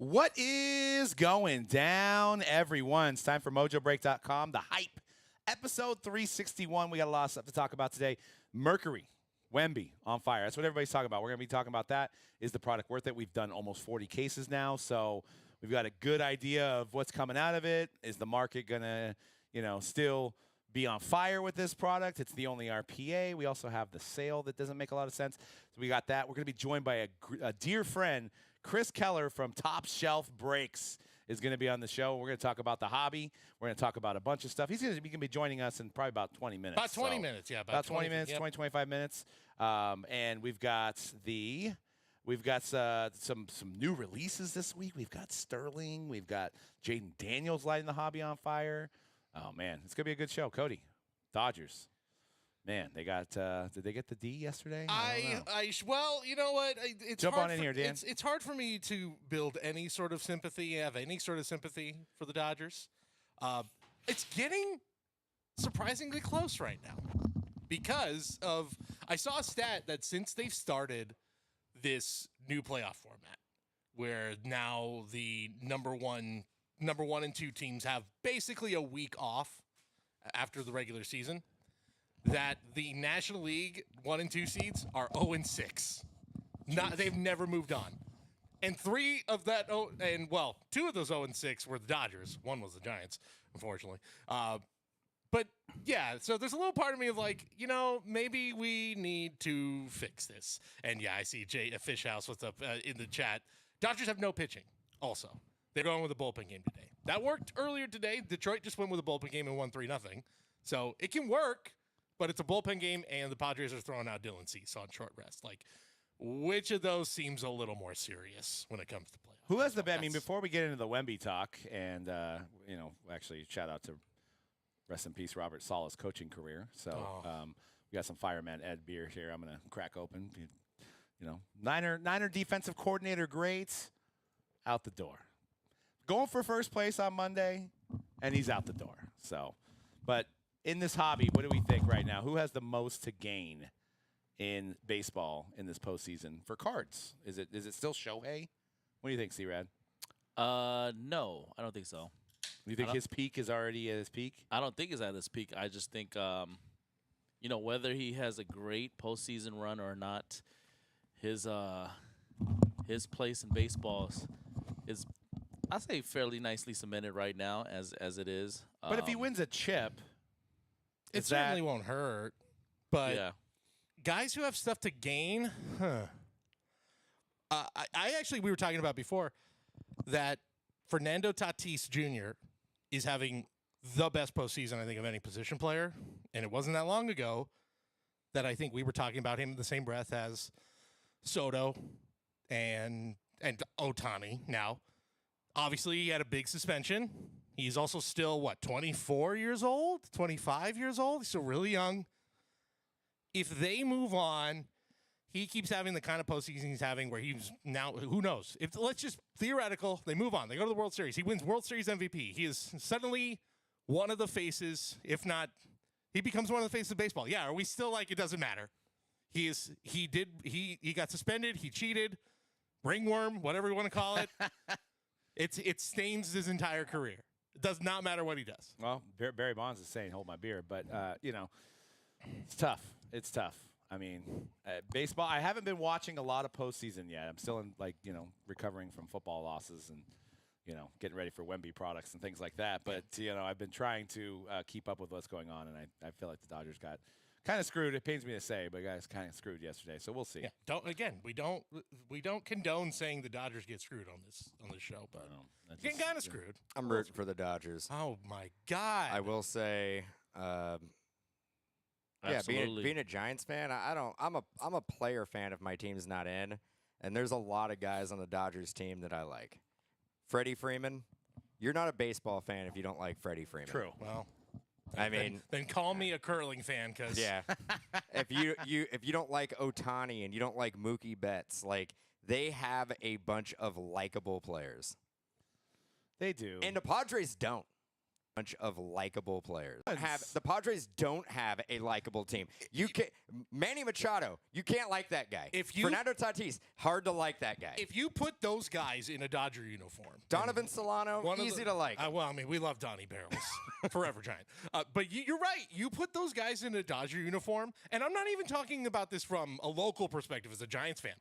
What is going down, everyone? It's time for Mojobreak.com, the hype. Episode 361. We got a lot of stuff to talk about today. Mercury, Wemby, on fire. That's what everybody's talking about. We're going to be talking about that. Is the product worth it? We've done almost 40 cases now, so we've got a good idea of what's coming out of it. Is the market going to, still be on fire with this product? It's the only RPA. We also have the sale that doesn't make a lot of sense. So we got that. We're going to be joined by a dear friend, Chris Keller from Topps Breaks is going to be on the show. We're going to talk about the hobby. We're going to talk about a bunch of stuff. He's going to be joining us in probably about 20 minutes. About 20 minutes, yeah. About 20 minutes, yep. 25 minutes. And we've got some new releases this week. We've got Sterling. We've got Jayden Daniels lighting the hobby on fire. Oh, man, it's going to be a good show. Cody, Dodgers. Man, they got did they get the D yesterday? Well, you know what? It's Jump hard on in here, Dan. It's hard for me to build any sort of sympathy, have any sort of sympathy for the Dodgers. It's getting surprisingly close right now because of I saw a stat that since they've started this new playoff format, where now the number one and two teams have basically a week off after the regular season, that the National League 1 and 2 seeds are 0-6. They've never moved on. And two of those 0-6 were the Dodgers. One was the Giants, unfortunately. But yeah, so there's a little part of me of like, maybe we need to fix this. And yeah, I see Jay Fishhouse what's up in the chat. Dodgers have no pitching. Also, they're going with a bullpen game today. That worked earlier today. Detroit just went with a bullpen game and won 3-0. So it can work. But it's a bullpen game, and the Padres are throwing out Dylan Cease on short rest. Like, which of those seems a little more serious when it comes to playoffs? Who has the best? I mean, before we get into the Wemby talk, and actually, shout out to rest in peace Robert Sala's coaching career. So we got some Fireman Ed beer here. I'm gonna crack open. Niner defensive coordinator grades out the door. Going for first place on Monday, and he's out the door. So, but. In this hobby, what do we think right now? Who has the most to gain in baseball in this postseason for cards? Is it still Shohei? What do you think, C-Rad? No, I don't think so. You think his peak is already at his peak? I don't think it's at his peak. I just think, whether he has a great postseason run or not, his place in baseball is, I say, fairly nicely cemented right now as it is. But if he wins a chip. It certainly won't hurt, but yeah. Guys who have stuff to gain, we were talking about before that Fernando Tatis Jr. is having the best postseason, I think, of any position player, and it wasn't that long ago that I think we were talking about him in the same breath as Soto and Ohtani. Now, obviously, he had a big suspension. He's also still, 24 years old, 25 years old? He's still really young. If they move on, he keeps having the kind of postseason he's having where he's now, who knows? Let's just, theoretical, they move on. They go to the World Series. He wins World Series MVP. He is suddenly one of the faces, if not, he becomes one of the faces of baseball. Yeah, are we still like, it doesn't matter? He got suspended. He cheated. Ringworm, whatever you want to call it. It stains his entire career. It does not matter what he does. Well, Barry Bonds is saying, hold my beer. But, it's tough. It's tough. I mean, baseball, I haven't been watching a lot of postseason yet. I'm still in, recovering from football losses and, getting ready for Wemby products and things like that. But, I've been trying to keep up with what's going on, and I feel like the Dodgers got kind of screwed. It pains me to say, but guys kind of screwed yesterday. So we'll see. Yeah. We don't condone saying the Dodgers get screwed on this show, but getting kind of screwed. I'm rooting for the Dodgers. Oh my God! I will say, being a Giants fan, I'm a player fan if my team's not in, and there's a lot of guys on the Dodgers team that I like. Freddie Freeman, you're not a baseball fan if you don't like Freddie Freeman. True. Well. Then call me a curling fan, because if you don't like Ohtani and you don't like Mookie Betts, they have a bunch of likable players. They do, and the Padres don't. bunch of likable players. The Padres don't have a likable team. You can Manny Machado, you can't like that guy. Fernando Tatis, hard to like that guy. If you put those guys in a Dodger uniform, Donovan Solano, easy to like. Well, I mean, we love Donnie Barrels, forever giant. But you're right. You put those guys in a Dodger uniform, and I'm not even talking about this from a local perspective as a Giants fan,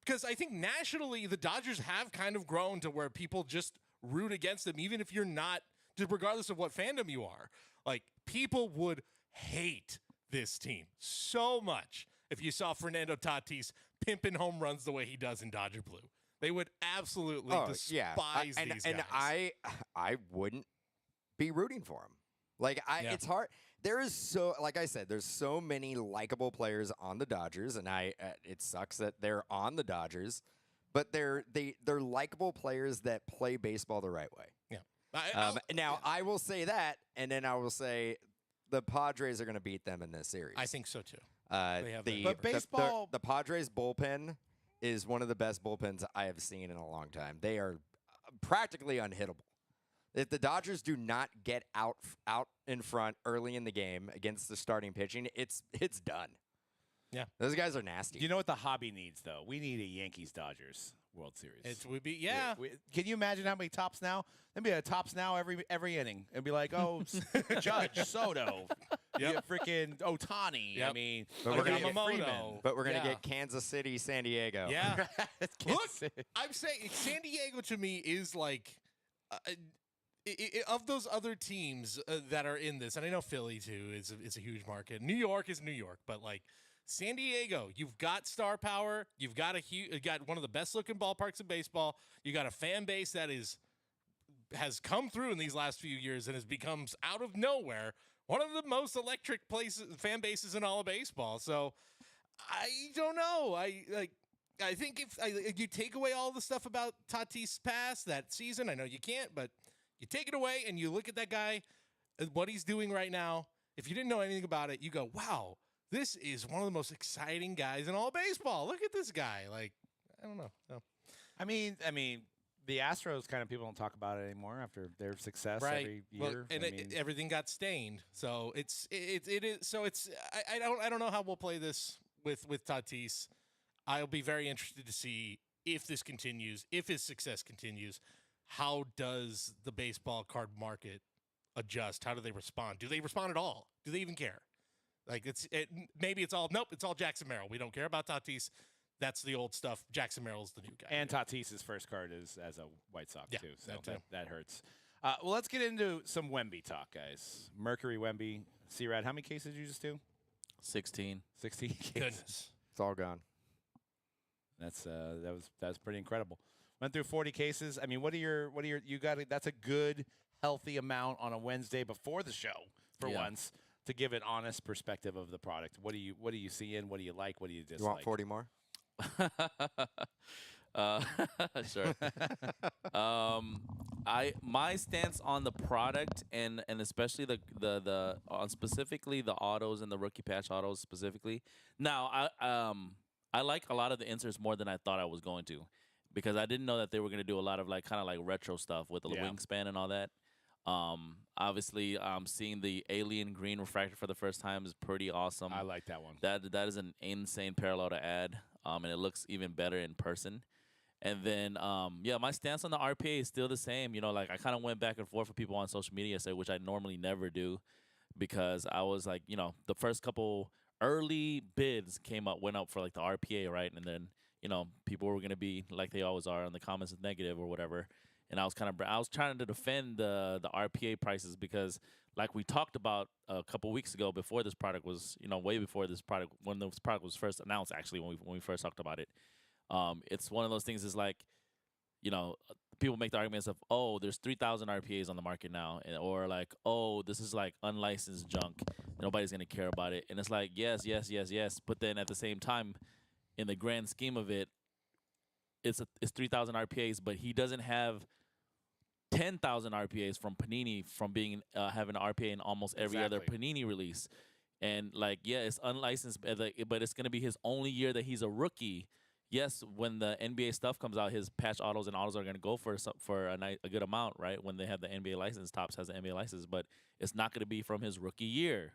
because I think nationally the Dodgers have kind of grown to where people just root against them, even if you're not, regardless of what fandom you are. Like, people would hate this team so much if you saw Fernando Tatis pimping home runs the way he does in Dodger blue. They would absolutely despise these guys. And I wouldn't be rooting for him. Like, it's hard. There is like I said, there's so many likable players on the Dodgers, and it sucks that they're on the Dodgers, but they're likable players that play baseball the right way. Yeah. Now, I will say that, and then I will say the Padres are going to beat them in this series. I think so, too. But baseball... The Padres bullpen is one of the best bullpens I have seen in a long time. They are practically unhittable. If the Dodgers do not get out in front early in the game against the starting pitching, it's done. Yeah. Those guys are nasty. You know what the hobby needs, though? We need a Yankees-Dodgers World Series. It would be, yeah. Can you imagine how many tops now? There'd be a tops now every inning. It'd be like, Judge, Soto, freaking Ohtani. Yep. I mean, but we're going to Freeman. get Kansas City, San Diego. Yeah. Look, I'm saying San Diego to me is like of those other teams that are in this, and I know Philly too is a huge market. New York is New York, but like San Diego, you've got star power. You've got one of the best looking ballparks in baseball. You got a fan base that has come through in these last few years and has become out of nowhere one of the most electric fan bases in all of baseball. So I don't know. I think if you take away all the stuff about Tatis' past that season, I know you can't, but you take it away and you look at that guy, what he's doing right now. If you didn't know anything about it, you go, wow, this is one of the most exciting guys in all baseball. Look at this guy. Like, I don't know. No. I mean, the Astros kind of people don't talk about it anymore after their success every year. Well, and everything got stained, so it is. So it's I don't know how we'll play this with Tatis. I'll be very interested to see if this continues, if his success continues. How does the baseball card market adjust? How do they respond? Do they respond at all? Do they even care? Like maybe it's all Jackson Merrill. We don't care about Tatis. That's the old stuff. Jackson Merrill's the new guy. And Tatis's first card is as a White Sox too, so that hurts. Well, let's get into some Wemby talk, guys. Mercury, Wemby, C-Rad. How many cases did you just do? 16. 16 cases. Goodness, it's all gone. That was pretty incredible. Went through 40 cases. I mean, what are your you got? That's a good healthy amount on a Wednesday before the show for once to give an honest perspective of the product. What do you see in? What do you like? What do you dislike? You want 40 more? Sure. My stance on the product and especially the on specifically the autos and the rookie patch autos specifically. Now I like a lot of the inserts more than I thought I was going to, because I didn't know that they were going to do a lot of kind of retro stuff with the wingspan and all that. Obviously, seeing the alien green refractor for the first time is pretty awesome. I like that one. That is an insane parallel to add, and it looks even better in person. And then, my stance on the RPA is still the same. I kind of went back and forth with people on social media, which I normally never do, because I was like, the first couple early bids went up for the RPA, right? And then, people were going to be like they always are in the comments with negative or whatever. And I was trying to defend the RPA prices because, like we talked about a couple weeks ago, before this product was, way before this product, when this product was first announced, actually, when we first talked about it, it's one of those things. Is like, people make the arguments of, oh, there's 3,000 RPAs on the market now, or like, oh, this is unlicensed junk, nobody's gonna care about it. And it's like, yes, but then at the same time, in the grand scheme of it, it's 3,000 RPAs, but he doesn't have 10,000 RPAs from Panini from being having an RPA in almost every other Panini release. And it's unlicensed, but it's going to be his only year that he's a rookie. yes, when the NBA stuff comes out, his patch autos and autos are going to go for a good amount, right? When they have the NBA license, Topps has the NBA license, but it's not going to be from his rookie year,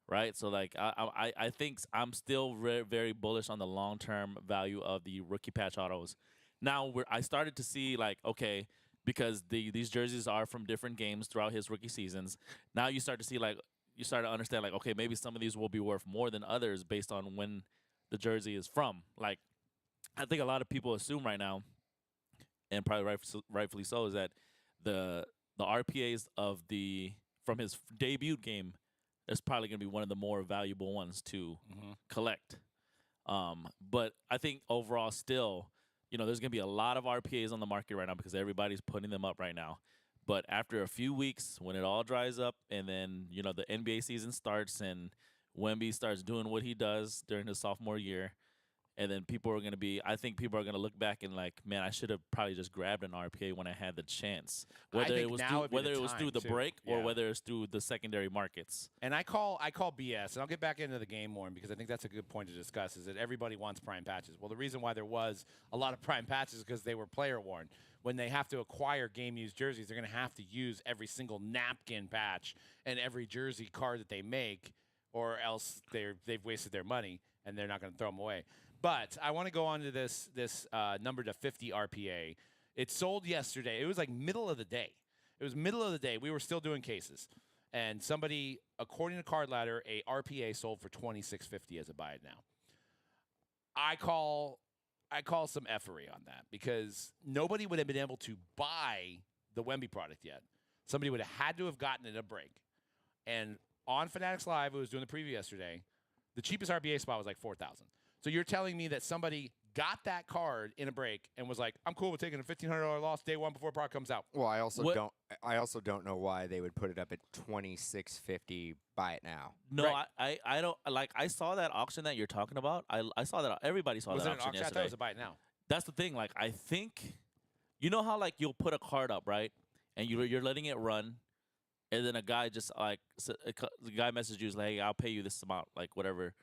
right? So like I think I'm still very bullish on the long term value of the rookie patch autos. Now I started to see like, okay, because these jerseys are from different games throughout his rookie seasons. Now you start to see like you start to understand like, okay, maybe some of these will be worth more than others based on when the jersey is from. Like I think a lot of people assume right now, and probably rightfully so, is that the RPAs from his debut game is probably going to be one of the more valuable ones to collect. But I think overall, still, there's going to be a lot of RPAs on the market right now because everybody's putting them up right now. But after a few weeks, when it all dries up, and then the NBA season starts, and Wemby starts doing what he does during his sophomore year. And then I think people are going to look back and like, man, I should have probably just grabbed an RPA when I had the chance. Whether it was through the break or whether it's through the secondary markets. And I call BS, and I'll get back into the game more because I think that's a good point to discuss, is that everybody wants prime patches. Well, the reason why there was a lot of prime patches is because they were player worn. When they have to acquire game-used jerseys, they're going to have to use every single napkin patch and every jersey card that they make, or else they've wasted their money and they're not going to throw them away. But I want to go on to this number to 50 RPA. It sold yesterday. It was like middle of the day. We were still doing cases. And somebody, according to Card Ladder, a RPA sold for $26.50 as a buy it now. I call some effery on that because nobody would have been able to buy the Wemby product yet. Somebody would have had to have gotten it a break. And on Fanatics Live, it was doing the preview yesterday, the cheapest RPA spot was like $4,000. So you're telling me that somebody got that card in a break and was like, "I'm cool with taking a $1,500 loss day one before product comes out." Well, I also don't know why they would put it up at $26.50. Buy it now. No, right. I don't like. I saw that auction that you're talking about. I saw that everybody saw was that it an auction auction? yesterday. I thought it was a buy it now. That's the thing. Like I think, how like you'll put a card up, right, and you're letting it run, and then a guy just like the guy messages you like, "Hey, I'll pay you this amount, like whatever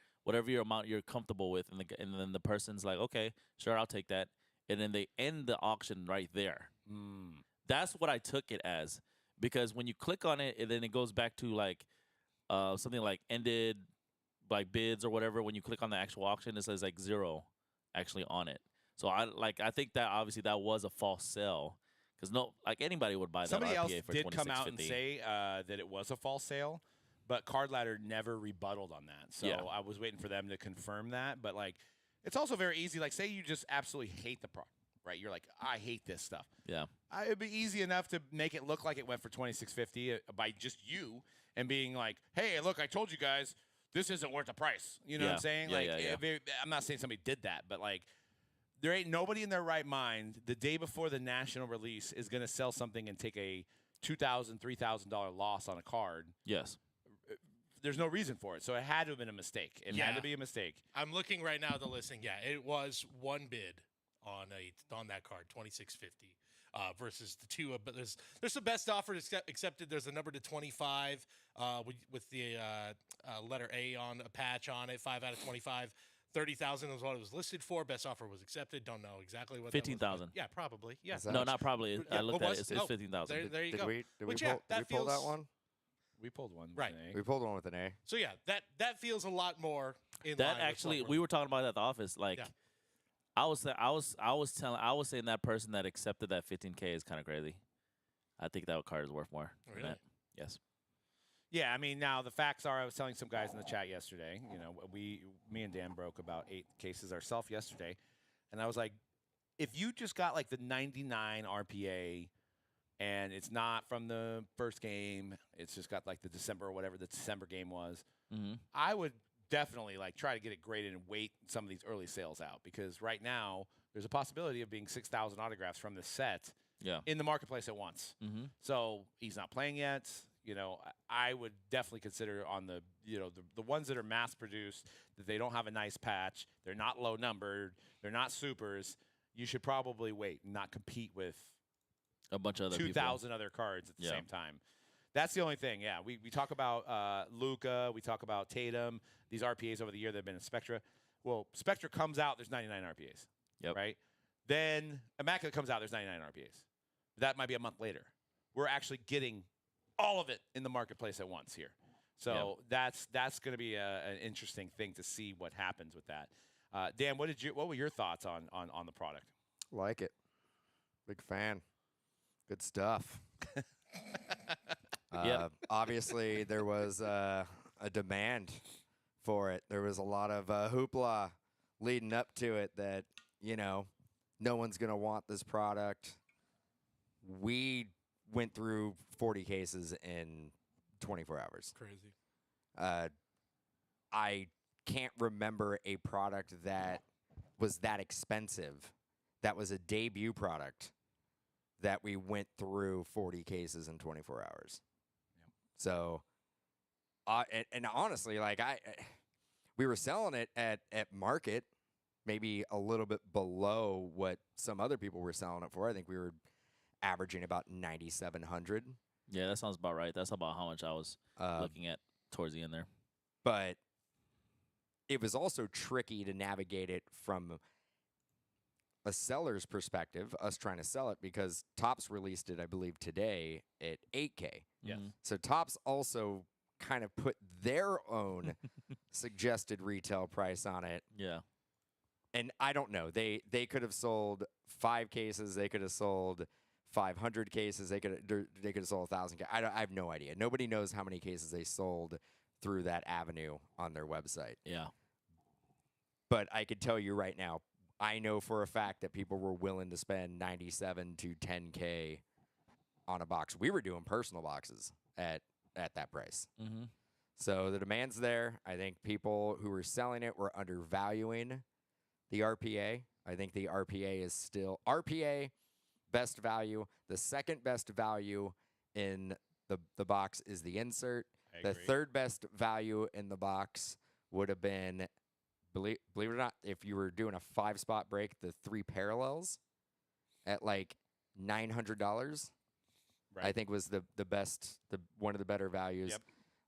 your amount you're comfortable with," and then the person's like, "Okay, sure, I'll take that," and then they end the auction right there. That's what I took it as, because when you click on it, and then it goes back to like something like ended like bids or whatever. When you click on the actual auction, it says like 0 actually on it. So I think that obviously that was a false sale, because anybody would buy that Somebody RPA else for did come out and $26.50. say that it was a false sale, but Card Ladder never rebutted on that. So Yeah. I was waiting for them to confirm that. But like, it's also very easy. Like, say you just absolutely hate the product, right? You're like, I hate this stuff. Yeah. It'd be easy enough to make it look like it went for $26.50 by just you and being like, "Hey, look, I told you guys this isn't worth the price." You know what I'm saying? I'm not saying somebody did that, but like, there ain't nobody in their right mind the day before the national release is going to sell something and take a $2,000, $3,000 loss on a card. Yes. There's no reason for it. So it had to have been a mistake. It had to be a mistake. I'm looking right now at the listing. Yeah, it was one bid on that card, $26.50, versus the two. But there's the best offer accepted. There's a number to 25 with the letter A on a patch on it. 5 out of 25. 30,000 was what it was listed for. Best offer was accepted. Don't know exactly what. 15,000. Yeah, probably. Yeah. No, not probably. I looked at it. It's 15,000. There you go. Did we Which, pull feels that one? We pulled one. Right. With an A. We pulled one with an A. So yeah, that feels a lot more in line. That actually, we were talking about it at the office. Like, Yeah. I was saying that person that accepted that 15K is kind of crazy. I think that card is worth more. Really? Than that. Yes. Yeah, I mean, now the facts are, I was telling some guys in the chat yesterday, me and Dan broke about 8 cases ourselves yesterday, and I was like, if you just got like the 99 RPA and it's not from the first game, it's just got like the December or whatever the December game was, I would definitely like try to get it graded and wait some of these early sales out, because right now there's a possibility of being 6,000 autographs from this set in the marketplace at once. So he's not playing yet. I would definitely consider on the ones that are mass produced, that they don't have a nice patch, they're not low numbered, they're not supers. You should probably wait and not compete with a bunch of other 2,000 other cards at the same time. That's the only thing. Yeah, we talk about Luka, we talk about Tatum, these RPAs over the year that have been in Spectra. Well, Spectra comes out, there's 99 RPAs. Yep. Right? Then Immaculate comes out, there's 99 RPAs. That might be a month later. We're actually getting all of it in the marketplace at once here. So that's going to be an interesting thing to see what happens with that. Dan, what were your thoughts on the product? Like it. Big fan. Good stuff. Obviously, there was a demand for it. There was a lot of hoopla leading up to it that, no one's going to want this product. We went through 40 cases in 24 hours. Crazy. I can't remember a product that was that expensive. That was a debut product that we went through 40 cases in 24 hours. Yep. So, and honestly, we were selling it at market, maybe a little bit below what some other people were selling it for. I think we were averaging about 9,700. Yeah, that sounds about right. That's about how much I was looking at towards the end there. But it was also tricky to navigate it from a seller's perspective, us trying to sell it, because Topps released it, I believe, today at 8K. Yes. Mhm. So Topps also kind of put their own suggested retail price on it. Yeah. And I don't know. They could have sold 5 cases. They could have sold 500 cases. They could have sold 1,000. I have no idea. Nobody knows how many cases they sold through that avenue on their website. Yeah. But I could tell you right now, I know for a fact that people were willing to spend 97 to 10K on a box. We were doing personal boxes at that price. Mm-hmm. So the demand's there. I think people who were selling it were undervaluing the RPA. I think the RPA is still RPA best value. The second best value in the box is the insert. The third best value in the box would have been, believe it or not, if you were doing a 5-spot break, the 3 parallels at like $900. Right. I think was the best, one of the better values.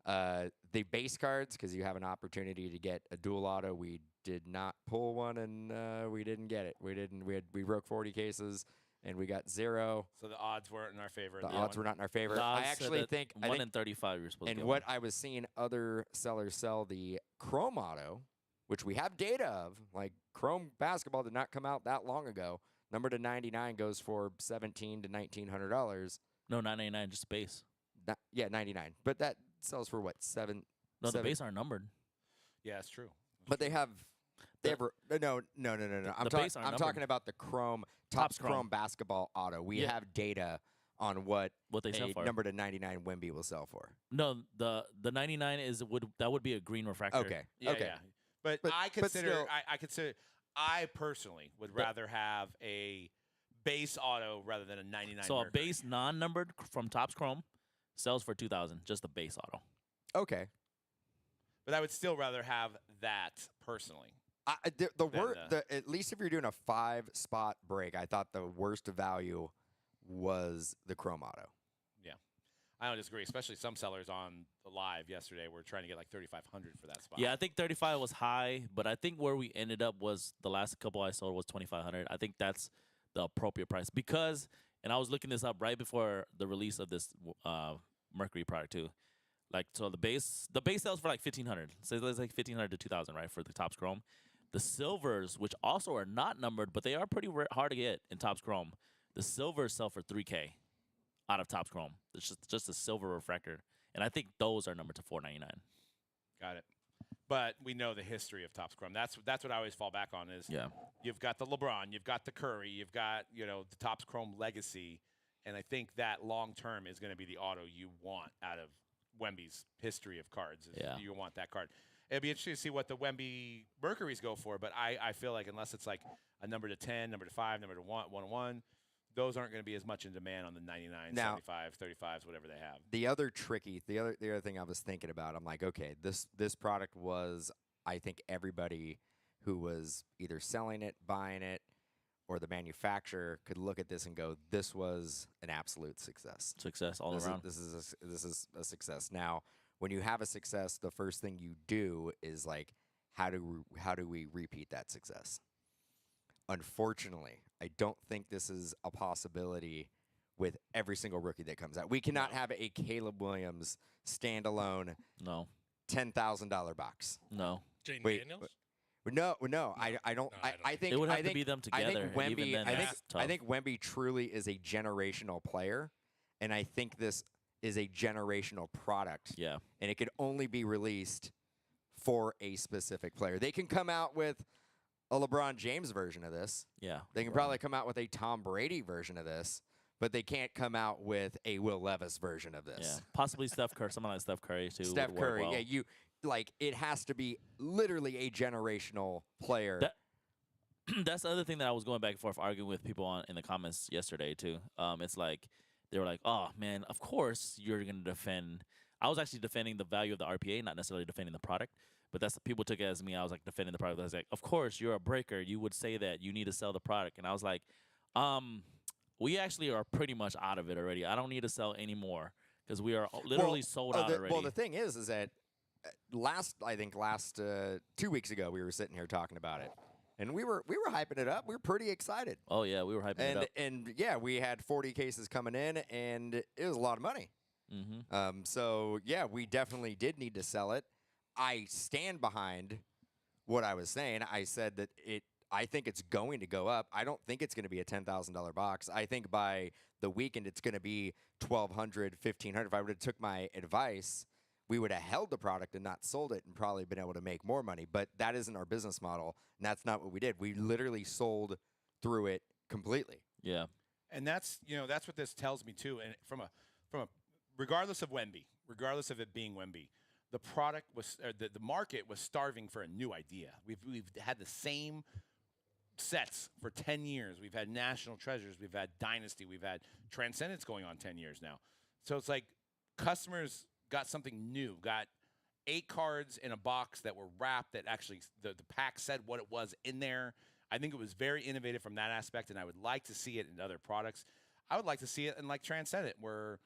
Yep. The base cards, because you have an opportunity to get a dual auto. We did not pull one, and we didn't get it. We broke 40 cases, and we got 0. So the odds weren't in our favor. The odds were not in our favor. The I odds said actually that think 1 in 35 you're supposed to and get what one. I was seeing other sellers sell the Chrome auto, which we have data of. Like Chrome basketball did not come out that long ago. Number to 99 goes for $1,700 to $1,900. No, 999, just base. Yeah, 99. But that sells for what, 7? No, the 7 base aren't numbered. Yeah, it's true. But they have. They have no. I'm base aren't talking numbered. about the Chrome Topps Chrome Chrome. basketball auto. We Yeah. have data on what What they sell a for. number to 99 Wemby will sell for. No, the 99 would be a green refractor. Okay. Yeah, okay. yeah. But But- I but consider still- I personally would rather have a base auto rather than a 99. So a Mercury. base non-numbered from Topps Chrome sells for 2,000, just the base auto. Okay. But I would still rather have that personally. At least if you're doing a 5-spot break, I thought the worst value was the Chrome auto. Yeah. I don't disagree, especially some sellers on the live yesterday were trying to get like 3,500 for that spot. Yeah, I think 35 was high, but I think where we ended up was the last couple I sold was 2,500. I think that's the appropriate price because, and I was looking this up right before the release of this Mercury product too. Like, so the base sells for like 1,500. So it's like 1,500 to 2,000, right, for the Topps Chrome. The silvers, which also are not numbered, but they are pretty hard to get in Topps Chrome. The silvers sell for 3K out of Topps Chrome. It's just a silver refractor, and I think those are numbered to 499. Got it. But we know the history of Topps Chrome. That's what I always fall back on is you've got the LeBron, you've got the Curry, you've got, the Topps Chrome legacy, and I think that long term is going to be the auto you want out of Wemby's history of cards. You want that card. It'll be interesting to see what the Wemby Mercuries go for, but I feel like unless it's like a number to 10, number to 5, number to 101, those aren't going to be as much in demand on the 99, Now, 75, 35s, whatever they have. The other thing I was thinking about, I'm like, okay, this product was, I think everybody who was either selling it, buying it, or the manufacturer could look at this and go, this was an absolute success. Success all around. This is a success. Now, when you have a success, the first thing you do is like how do we repeat that success? Unfortunately, I don't think this is a possibility with every single rookie that comes out. We cannot have a Caleb Williams standalone No. $10,000 box. No. Jayden Wait, Daniels? No, I don't. No, I don't I think think It would have I to think, be them I together. think Wemby. and even then, I think that's I tough. think Wemby truly is a generational player, and I think this is a generational product. Yeah. And it could only be released for a specific player. They can come out with a LeBron James version of this. Yeah. They can probably come out with a Tom Brady version of this, but they can't come out with a Will Levis version of this. Yeah. Possibly Steph Curry. Someone like Steph Curry too. Steph would work Curry, well. yeah, it has to be literally a generational player. That- That's the other thing that I was going back and forth arguing with people in the comments yesterday too. It's like they were like, "Oh man, of course you're going to defend." I was actually defending the value of the RPA, not necessarily defending the product. But that's people took it as me. I was like defending the product. I was like, "Of course you're a breaker. You would say that you need to sell the product." And I was like, we actually are pretty much out of it already. I don't need to sell anymore because we are literally sold out already." Well, the thing is that last 2 weeks ago we were sitting here talking about it, and we were hyping it up. We were pretty excited. Oh yeah, we were hyping it up. And yeah, we had 40 cases coming in, and it was a lot of money. Mm-hmm. So yeah, we definitely did need to sell it. I stand behind what I was saying. I said that I think it's going to go up. I don't think it's going to be a $10,000 box. I think by the weekend it's going to be $1,200, $1,500. If I would have took my advice, we would have held the product and not sold it and probably been able to make more money. But that isn't our business model, and that's not what we did. We literally sold through it completely. Yeah. And that's what this tells me too. And from a regardless of Wemby, regardless of it being Wemby, the product was the market was starving for a new idea. We've had the same sets for 10 years. We've had National Treasures, we've had Dynasty, we've had Transcendence going on 10 years now. So it's like customers got something new, got 8 cards in a box that were wrapped that actually the pack said what it was in there. I think it was very innovative from that aspect, and I would like to see it in other products. I would like to see it in like Transcendent, where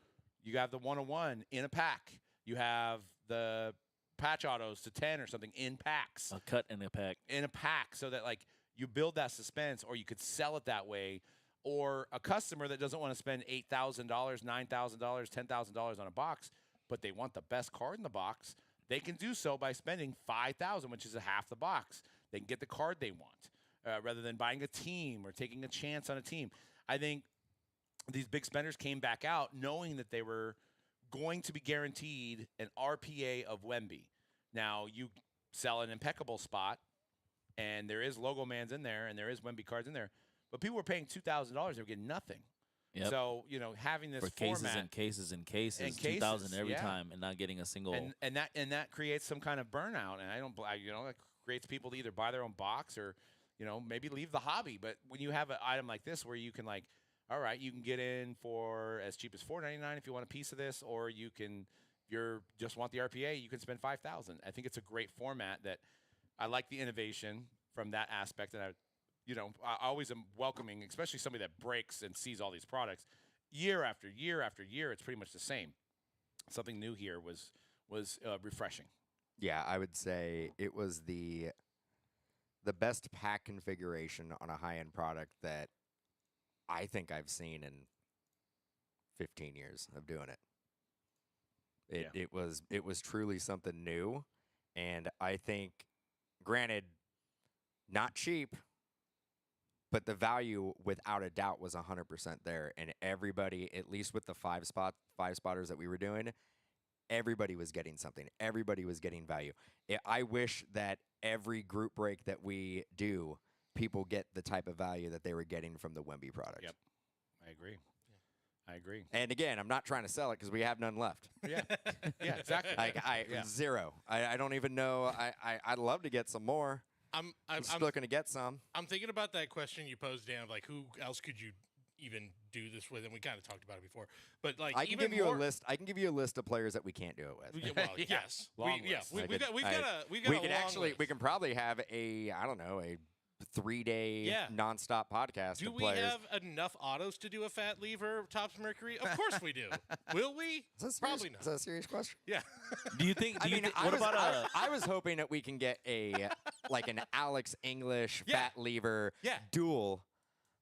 you have the 101 in a pack. You have the patch autos to 10 or something in packs. A cut in a pack. In a pack, so that like you build that suspense, or you could sell it that way. Or a customer that doesn't want to spend $8,000, $9,000, $10,000 on a box, but they want the best card in the box, they can do so by spending $5,000, which is a half the box. They can get the card they want, rather than buying a team or taking a chance on a team. I think these big spenders came back out knowing that they were going to be guaranteed an RPA of Wemby. Now, you sell an impeccable spot, and there is logo mans in there, and there is Wemby cards in there, but people were paying $2,000. They were getting nothing. Yep. So, having this For cases format and cases and cases, and 2,000 cases, every yeah. time, and not getting a single. and that creates some kind of burnout, and it creates people to either buy their own box or maybe leave the hobby. But when you have an item like this where you can all right, you can get in for as cheap as $4.99 if you want a piece of this, or you can, if you just want the RPA, you can spend $5,000. I think it's a great format that I like the innovation from that aspect, and I always am welcoming, especially somebody that breaks and sees all these products year after year after year. It's pretty much the same. Something new here was refreshing. Yeah, I would say it was the best pack configuration on a high-end product that I think I've seen in 15 years of doing it. It was truly something new, and I think, granted, not cheap, but the value without a doubt was 100% there, and everybody, at least with the five spotters that we were doing, everybody was getting something. Everybody was getting value. I wish that every group break that we do, people get the type of value that they were getting from the Wemby product. Yep, I agree. I agree. And again, I'm not trying to sell it because we have none left. Yeah, yeah, exactly. Zero. I don't even know. I'd love to get some more. I'm still going to get some. I'm thinking about that question you posed, Dan, of who else could you even do this with? And we kind of talked about it before. But I can give you a list. I can give you a list of players that we can't do it with. Well, Yeah. yes. Long list. We've got a long list. We can probably have a 3-day Yeah. nonstop podcast Do of we players. have enough autos to do a fat lever Topps Mercury? Of course we do. Will we? Is that serious? Probably not. Is that a serious question? Yeah. Do you think? I mean, what about I was hoping that we can get a like an Alex English Yeah. fat lever Yeah. dual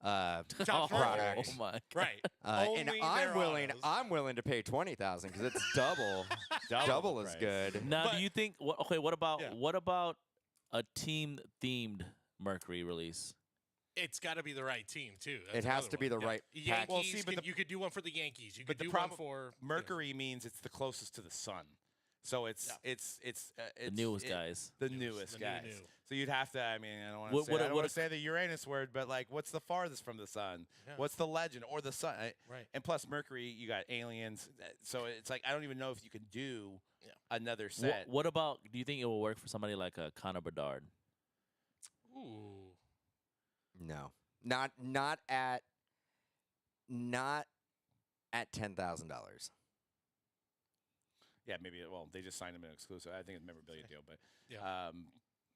Topps product. Mercury. Oh my! Right. and Only I'm their willing. autos. I'm willing to pay 20,000 because it's double the as price. good. Now, But- do you think? Okay, what about Yeah. a team-themed Mercury release? It's got to be the right team too. It That's has another to be one. the right Yankees. pack. Well, see, but you could do one for the Yankees. You But could the do one problem, for Mercury means it's the closest to the sun. So it's The newest guys. The Newest, newest the new guys. new. So you'd have to. I mean, I don't want What- to say. what- I don't what want a- to say the Uranus word, but like, what's the farthest from the sun? Yeah. What's the legend or the sun? Right. And plus, Mercury, you got aliens. So it's like I don't even know if you can do Yeah. another What, set. what about? Do you think it will work for somebody like a Connor Bedard? Ooh. No, not at $10,000. Yeah, maybe. Well, they just signed him an exclusive. I think it's a memorabilia deal, but Yeah.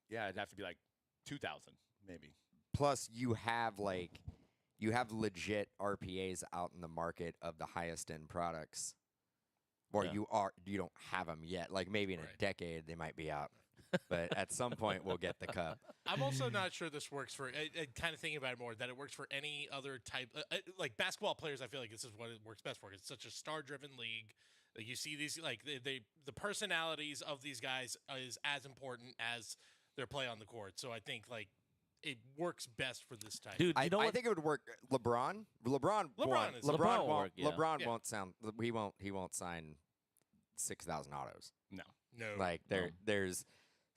yeah, it'd have to be like 2,000 maybe. Plus, you have legit RPAs out in the market of the highest end products, or Yeah. you don't have them yet. Like maybe in a Right. decade they might be out, but at some point we'll get the cup. I'm also not sure this works for. Kind of thinking about it more, that it works for any other type, like basketball players. I feel like this is what it works best for. It's such a star-driven league. Like you see these, like the personalities of these guys is as important as their play on the court. So I think like it works best for this type. Dude, I, you know I what? think it would work. LeBron LeBron won't. is- LeBron won't. work, yeah. LeBron Yeah. won't sound. He won't sign 6,000 autos. No. No. Like there's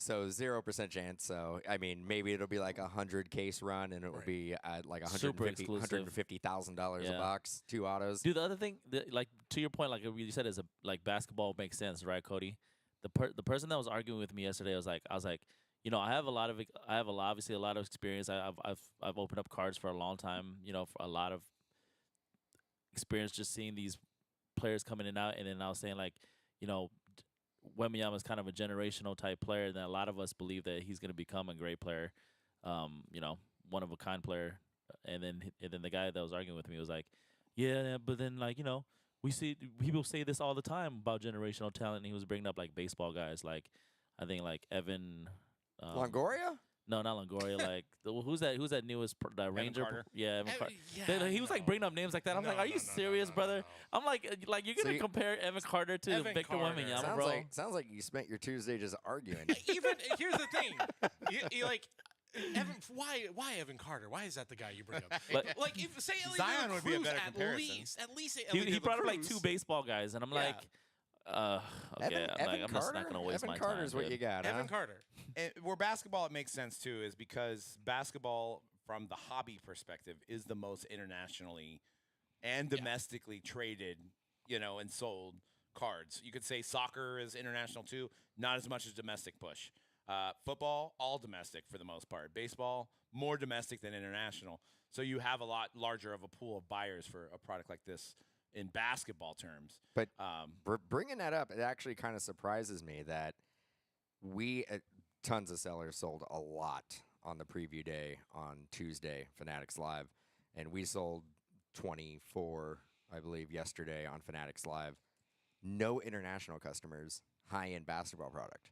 so 0% chance. So I mean, maybe it'll be like a 100 case run, and it will Right. be at like Super exclusive. $150,000 Yeah. a box, 2 autos. Dude, the other thing, like to your point, like you said, is like basketball makes sense, right, Cody? The person that was arguing with me yesterday was like, I was like, you know, I have obviously a lot of experience. I've opened up cards for a long time. You know, for a lot of experience just seeing these players coming in and out. And then I was saying like, you know, Wembanyama is kind of a generational type player, and a lot of us believe that he's going to become a great player, you know, one of a kind player. And then the guy that was arguing with me was like, yeah, but then like, you know, we see people say this all the time about generational talent. And he was bringing up like baseball guys, like I think like Evan. Longoria? No, not Longoria. Like who's that newest the Ranger? Carter? Yeah, Evan Carter. yeah, He was like no. bringing up names like that. I'm No, like, are no, you no, serious, no, brother? no. I'm like you're So gonna you- compare Evan Carter to Evan Victor Carter. Wembanyama, bro? Sounds like you spent your Tuesday just arguing. Even here's the thing, you like Evan. Why Evan Carter? Why is that the guy you bring up? But- like if say Elliot Zion would be a Cruz, better at comparison. least say He Elliot de la brought up like Cruz. 2 baseball guys, and I'm Yeah. like, okay, I'm just Carter? not gonna waste Evan my Carter's time. what you dude. got, Evan huh? Carter. And where basketball it makes sense too is because basketball from the hobby perspective is the most internationally and Yeah. domestically traded, you know, and sold cards. You could say soccer is international too, not as much as domestic push. Football, all domestic for the most part. Baseball, more domestic than international. So you have a lot larger of a pool of buyers for a product like this in basketball terms. But Um, bringing that up, it actually kind of surprises me that we tons of sellers sold a lot on the preview day on Tuesday, Fanatics Live, and we sold 24, I believe, yesterday on Fanatics Live. No international customers, high-end basketball product.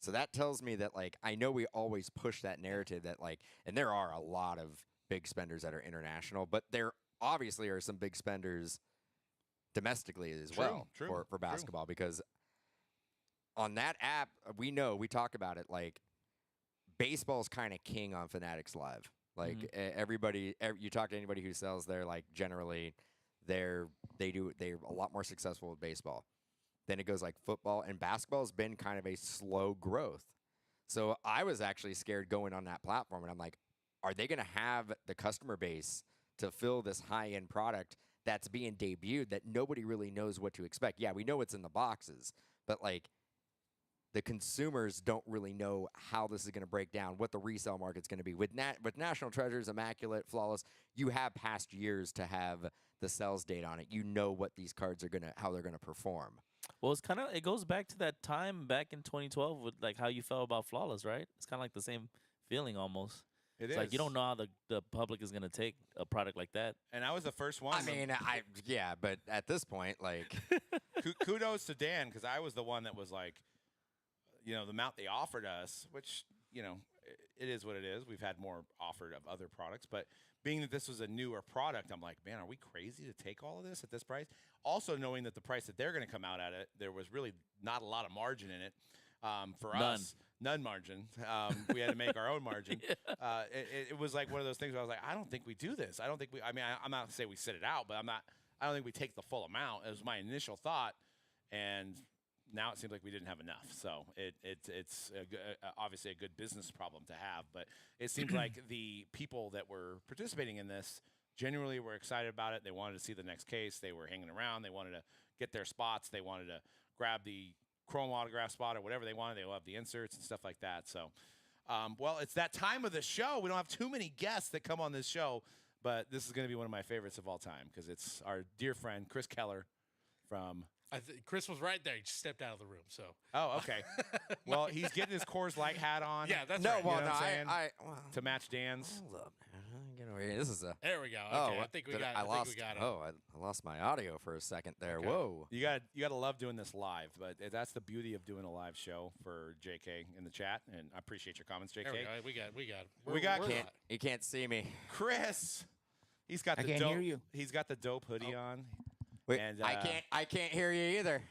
So that tells me that, like, I know we always push that narrative that, like, and there are a lot of big spenders that are international, but there obviously are some big spenders domestically as True, well true, for true. basketball, because on that app, we talk about it, like, baseball's kind of king on Fanatics Live. Like, everybody, you talk to anybody who sells there, like, generally they're a lot more successful with baseball. Then it goes like football, and basketball has been kind of a slow growth. So I was actually scared going on that platform, and I'm like, are they going to have the customer base to fill this high-end product that's being debuted that nobody really knows what to expect? Yeah, we know what's in the boxes, but like the consumers don't really know how this is going to break down, what the resale market's going to be. With National Treasures, Immaculate, Flawless, you have past years to have the sales date on it. You know what these cards are how they're going to perform. Well, it goes back to that time back in 2012 with like how you felt about Flawless, right? It's kind of like the same feeling almost. It's like you don't know how the public is going to take a product like that. And I was the first one. I mean, yeah, but at this point, like, kudos to Dan, because I was the one that was like, the amount they offered us, which, it is what it is. We've had more offered of other products, but being that this was a newer product, I'm like, man, are we crazy to take all of this at this price? Also knowing that the price that they're going to come out at it, there was really not a lot of margin in it. For us, none margin. We had to make our own margin. It was like one of those things where I was like, I don't think we do this. I don't think I'm not going to say we sit it out, but I don't think we take the full amount. It was my initial thought. And now it seems like we didn't have enough. So it's obviously a good business problem to have. But it seems like the people that were participating in this genuinely were excited about it. They wanted to see the next case. They were hanging around. They wanted to get their spots. They wanted to grab the chrome autograph spot or whatever they wanted. They love the inserts and stuff like that. So, well, it's that time of the show. We don't have too many guests that come on this show, but this is going to be one of my favorites of all time because it's our dear friend Chris Keller from. Chris was right there. He just stepped out of the room. So. Oh, okay. Well, he's getting his Coors Light hat on. Yeah, that's no, right. well, You know what I'm saying? well, To match Dan's. hold up, man. Get over here. This is a. There we go. Oh, Okay, I think we got. I think we got it. Oh, I lost my audio for a second there. Okay. Whoa. You got to love doing this live, but that's the beauty of doing a live show for JK in the chat, and I appreciate your comments, JK. There we go. We got. We got- we're Can't, live. you can't see me. Chris, he's got I the can't dope. hear you. He's got the dope hoodie on. Wait, And, I can't hear you either.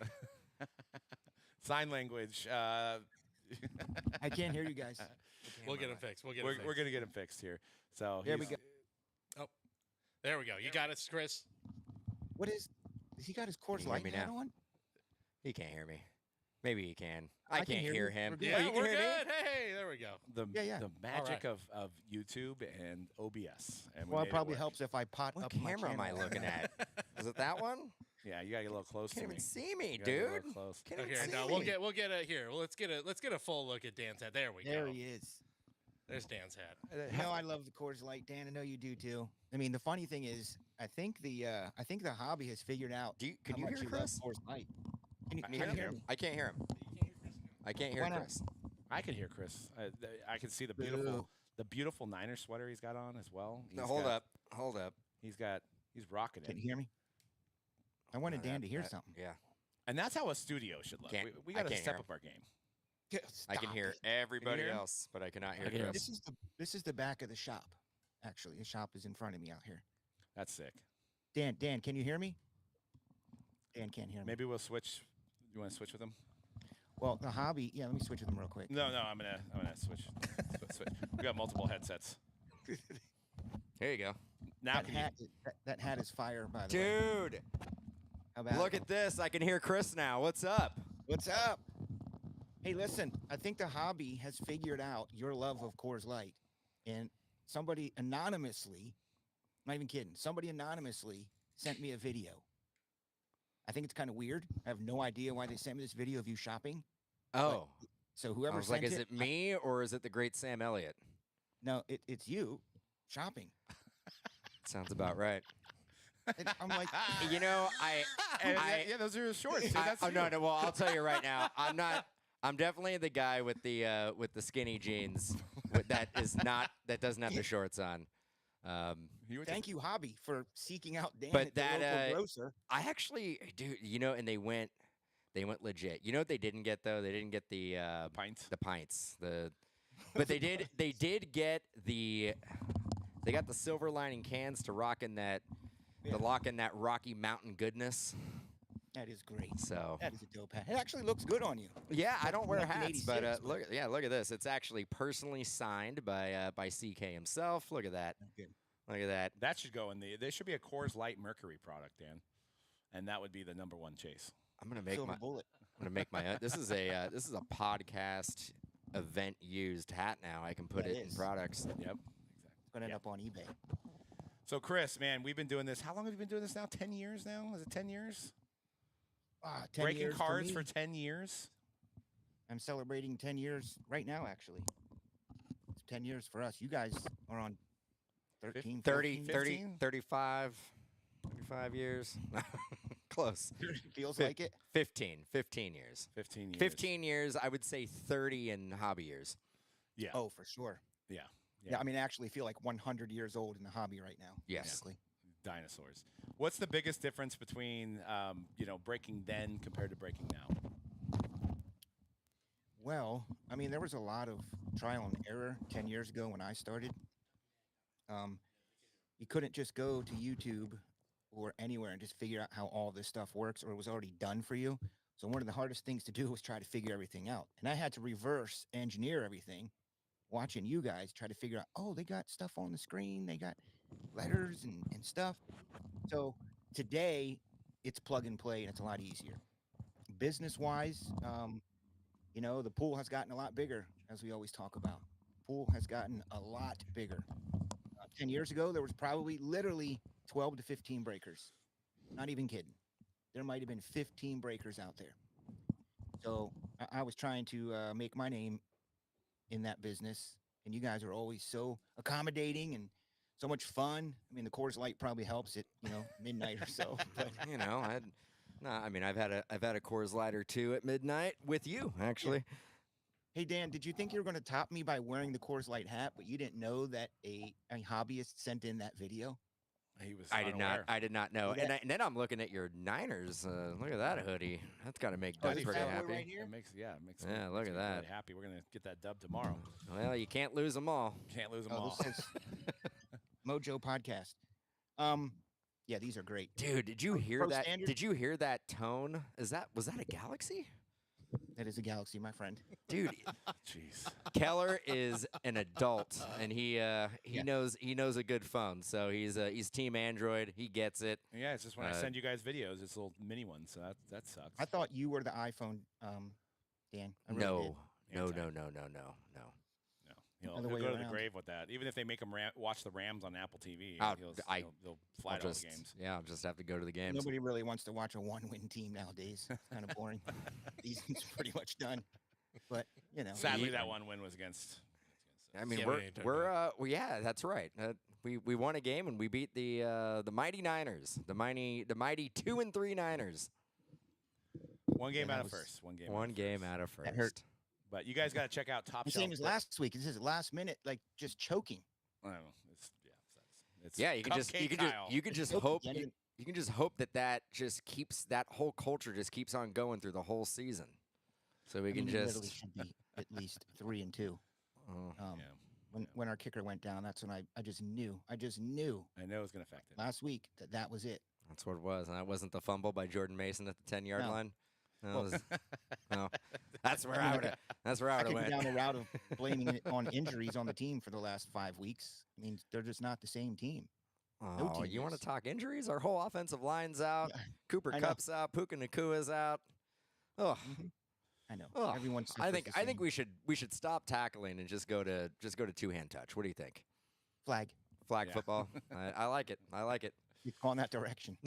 Sign language. I can't hear you guys. We'll get him fixed. We'll get him We're fixed. gonna get him fixed here. So There we he's- go. There we go. You got it, Chris. What is? Has he got his Coors Can you hear Light me hat now? on? He can't hear me. Maybe he can. I I can can't hear hear you. him. We're good. Yeah, Oh, you can we're hear good. me? Hey, there we go. the Yeah. the magic right. of YouTube and OBS. And we Well, made it probably work. helps if I pot What up my camera am I camera. looking at? Is it that one? Yeah, you gotta get a little close Can't to me. even see me, You gotta get a dude. little close. Can't Okay, even see no, me. we'll get it here. Well, let's get a full look at Dan's hat. There we There go. he is. There's Dan's hat. You know I love the Coors Light, Dan. I know you do too. I mean, the funny thing is, I think the hobby has figured out. Can how you much hear love Chris? Coors Light. Can you, Can can you you hear hear him? me? I can't hear him. I can't hear Why not? Chris. I can hear Chris. I can see the Boo. beautiful Niner sweater he's got on as well. No, He's hold got- up. Hold up. He's rocking Can it. you hear me? I wanted Dan to hear That- something. Yeah. And that's how a studio should look. Can't- We I got to can't step hear up our game. I can Stop hear it. everybody hear him? else, but I cannot hear I can hear him. Chris. This is the back of the shop. Actually, the shop is in front of me out here. That's sick. Dan, can you hear me? Dan can't hear me. Maybe we'll switch. You want to switch with him? Well, the hobby. Yeah, let me switch with them real quick. No, I'm gonna switch. Switch. We got multiple headsets. Here you go. Now That can you- hat, that hat is fire, by the way. Dude, How about look it? at this. I can hear Chris now. What's up? What's up? Hey, listen, I think the hobby has figured out your love of Coors Light. And somebody anonymously, not even kidding, somebody anonymously sent me a video. I think it's kind of weird. I have no idea why they sent me this video of you shopping. Oh. So I whoever was sent like, is it me or is it the great Sam Elliott? No, it's you shopping. Sounds about right. And I'm like, You know, yeah, those are shorts. dude. That's oh, you. no. Well, I'll tell you right now. I'm definitely the guy with the skinny jeans that doesn't have the shorts on. You were thank you, hobby, for seeking out Dan But at the that, local grocer. I actually, dude, and they went legit. You know what they didn't get though? They didn't get the pints. pints. But they did get they got the silver lining cans to rock in that Yeah. to lock in that Rocky Mountain goodness. That is great. So That is a dope hat. It actually looks good on you. yeah, I don't wear hats, but 1986, look at this. It's actually personally signed by CK himself. Look at that. Good. Look at that. That should go in there should be a Coors Light Mercury product, Dan, and that would be the #1 chase. I'm gonna make Silver my. bullet. I'm gonna make my. This is a podcast event used hat now. I can put Yeah, it it in is. products. Yep. Exactly. It's going to end up on eBay. So, Chris, man, we've been doing this. How long have you been doing this now? 10 years now? Is it 10 years? 10 Breaking years cards me. for 10 years? I'm celebrating 10 years right now, actually. It's 10 years for us. You guys are on 13, 30, 14? 30, 15? 35 years. Close. Feels Fif- like it. 15 years. 15 years. 15 years, I would say 30 in hobby years. Yeah. Oh, for sure. Yeah. Yeah, I mean, I actually feel like 100 years old in the hobby right now. Yes. basically. Dinosaurs. What's the biggest difference between breaking then compared to breaking now? Well, I mean, there was a lot of trial and error 10 years ago when I started. Um, you couldn't just go to YouTube or anywhere and just figure out how all this stuff works, or it was already done for you. So one of the hardest things to do was try to figure everything out. And I had to reverse engineer everything, watching you guys try to figure out, oh, they got stuff on the screen, they got letters and stuff. So today it's plug and play and it's a lot easier. Business wise, the pool has gotten a lot bigger, as we always talk about. Pool has gotten a lot bigger. 10 years ago, there was probably literally 12 to 15 breakers. Not even kidding. There might have been 15 breakers out there. So I was trying to make my name in that business, and you guys are always so accommodating and so much fun. I mean, the Coors Light probably helps at midnight or so. But I've had a Coors Light or two at midnight with you, actually. hey, Dan, did you think you were going to top me by wearing the Coors Light hat, but you didn't know that a hobbyist sent in that video? He was. I did not. unaware. I did not know. Yeah. And then I'm looking at your Niners. Look at that hoodie. That's got to make Oh, Doug this pretty bad boy happy. right here? It makes Yeah, makes look at me that. Really happy. We're gonna get that dub tomorrow. Well, you can't lose them all. Can't lose them Oh, all. this is Mojo Podcast. Yeah, these are great. Dude, did you hear Pro that? standard? Did you hear that tone? Was that a Galaxy? That is a galaxy, my friend. Dude, Jeez. Keller is an adult, and he knows a good phone. So he's Team Android. He gets it. Yeah, it's just when I Uh, send you guys videos, it's little mini ones, so that sucks. I thought you were the iPhone, Dan. I really No, did. no, Anti. no, no, no, no, no. No, Other he'll way go to the around. grave with that. Even if they make him watch the Rams on Apple TV, I'll- he'll fly I'll to all just the games. I'll just have to go to the games. Nobody really wants to watch a one-win team nowadays. It's kind of boring. Season's pretty much done. But Sadly, Yeah. that one win was against. I mean, Yeah, we're we ain't talking well, yeah, that's right. We won a game and we beat the mighty Niners, the mighty 2-3 Niners. One game that out of was first. One game. Out of first. That hurt. But you guys got to check out Top The Shelf. same as last week. This is last minute, like just choking. I don't know. It's Yeah, you can just Kyle. Choking hope again. you can just hope that just keeps that whole culture just keeps on going through the whole season. So we I can mean, it literally just should be at least 3-2. oh, Yeah. When our kicker went down, that's when I just knew. I just knew I know it's gonna affect it. last week that was it. that's what it was. And that wasn't the fumble by Jordan Mason at the 10-yard No. line. That Well- was, no, that's where I mean, I would. That's where I I would could have go went. down the route of blaming it on injuries on the team for the last 5 weeks. I mean, they're just not the same team. No Oh, team you want to is. talk injuries? Our whole offensive line's out. Yeah, Cooper I know. Kupp's out. Puka Nakua's out. Oh, I know. oh. Everyone. I think suffers the same. we should stop tackling and just go to two-hand touch. What do you think? Flag. Flag Yeah. football. I like it. I like it. It's going that direction.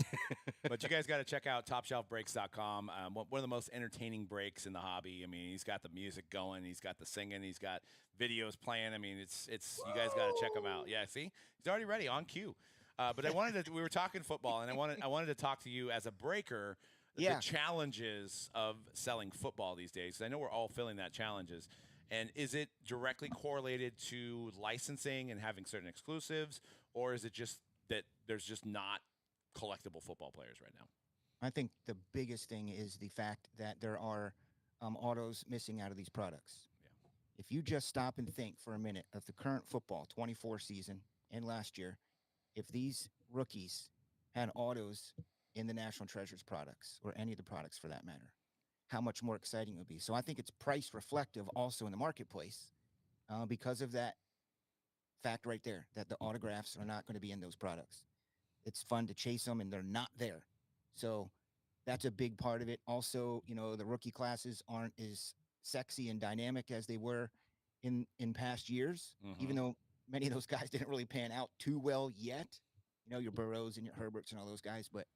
But you guys got to check out TopShelfBreaks.com. One of the most entertaining breaks in the hobby. I mean, he's got the music going, he's got the singing, he's got videos playing. I mean, it's you guys got to check him out. Yeah, see, he's already ready on cue. But we were talking football, and I wanted to talk to you as a breaker. Yeah. The challenges of selling football these days. 'Cause I know we're all feeling that challenges. And is it directly correlated to licensing and having certain exclusives, or is it just that there's just not collectible football players right now? I think the biggest thing is the fact that there are autos missing out of these products. Yeah. If you just stop and think for a minute of the current football 24 season and last year, if these rookies had autos in the National Treasures products or any of the products for that matter, how much more exciting it would be. So I think it's price reflective also in the marketplace because of that fact right there, that the autographs are not going to be in those products. It's fun to chase them and they're not there. So that's a big part of it. Also, the rookie classes aren't as sexy and dynamic as they were in past years, even though many of those guys didn't really pan out too well yet. Your Burrows and your Herberts and all those guys. But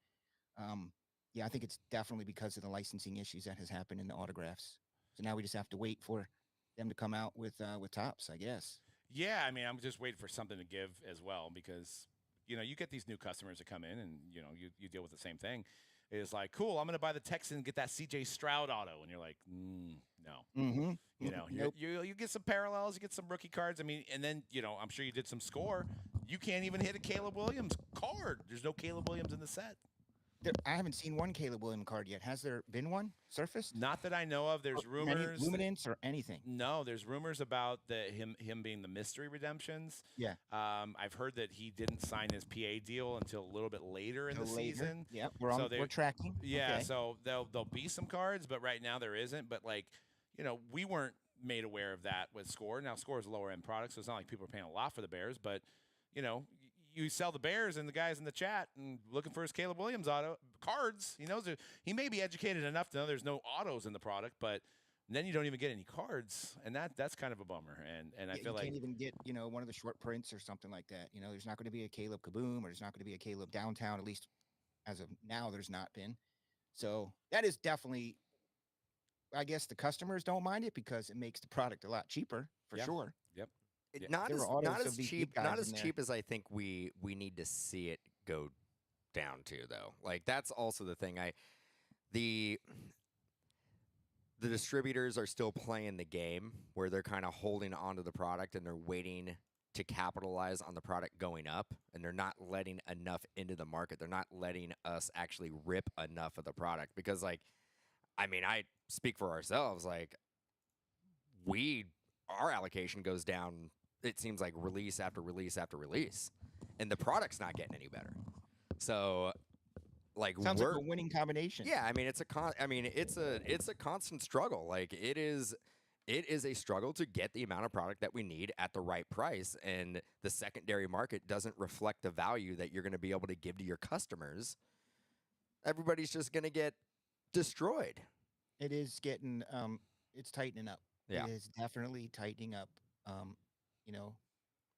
yeah, I think it's definitely because of the licensing issues that has happened in the autographs. So now we just have to wait for them to come out with Topps, I guess. Yeah, I mean, I'm just waiting for something to give as well because, you get these new customers that come in and, you deal with the same thing. is like, cool, I'm going to buy the Texan and get that CJ Stroud auto. And you're like, no. Mm-hmm. You know, Nope. you get some parallels, you get some rookie cards. I mean, and then, I'm sure you did some score. You can't even hit a Caleb Williams card. There's no Caleb Williams in the set. I haven't seen one Caleb Williams card yet. Has there been one surfaced? Not that I know of. There's Or any rumors. luminance or anything? No, there's rumors about him being the mystery redemptions. Yeah. I've heard that he didn't sign his PA deal until a little bit later in the season. Yep, So we're tracking. Yeah, Okay. so there'll be some cards, but right now there isn't. But we weren't made aware of that with Score. Now Score is a lower end product, so it's not like people are paying a lot for the Bears. But you sell the Bears, and the guys in the chat and looking for his Caleb Williams auto cards. He knows he may be educated enough to know there's no autos in the product, but then you don't even get any cards, and that's kind of a bummer. And I feel you like can't even get one of the short prints or something like that. There's not going to be a Caleb Kaboom, or there's not going to be a Caleb Downtown. At least as of now, there's not been. So that is definitely. I guess the customers don't mind it because it makes the product a lot cheaper for sure. Yep. Yeah. Not There as were autos not of as these cheap, deep guys not as in there. cheap as I think we need to see it go down to though. Like that's also the thing. The distributors are still playing the game where they're kind of holding onto the product and they're waiting to capitalize on the product going up, and they're not letting enough into the market. They're not letting us actually rip enough of the product because I speak for ourselves. Like our allocation goes down. It seems like release after release after release, and the product's not getting any better. So, Sounds like a winning combination. yeah, I mean it's a constant struggle. Like it is a struggle to get the amount of product that we need at the right price, and the secondary market doesn't reflect the value that you're going to be able to give to your customers. Everybody's just going to get destroyed. It is getting it's tightening up. Yeah. It is definitely tightening up.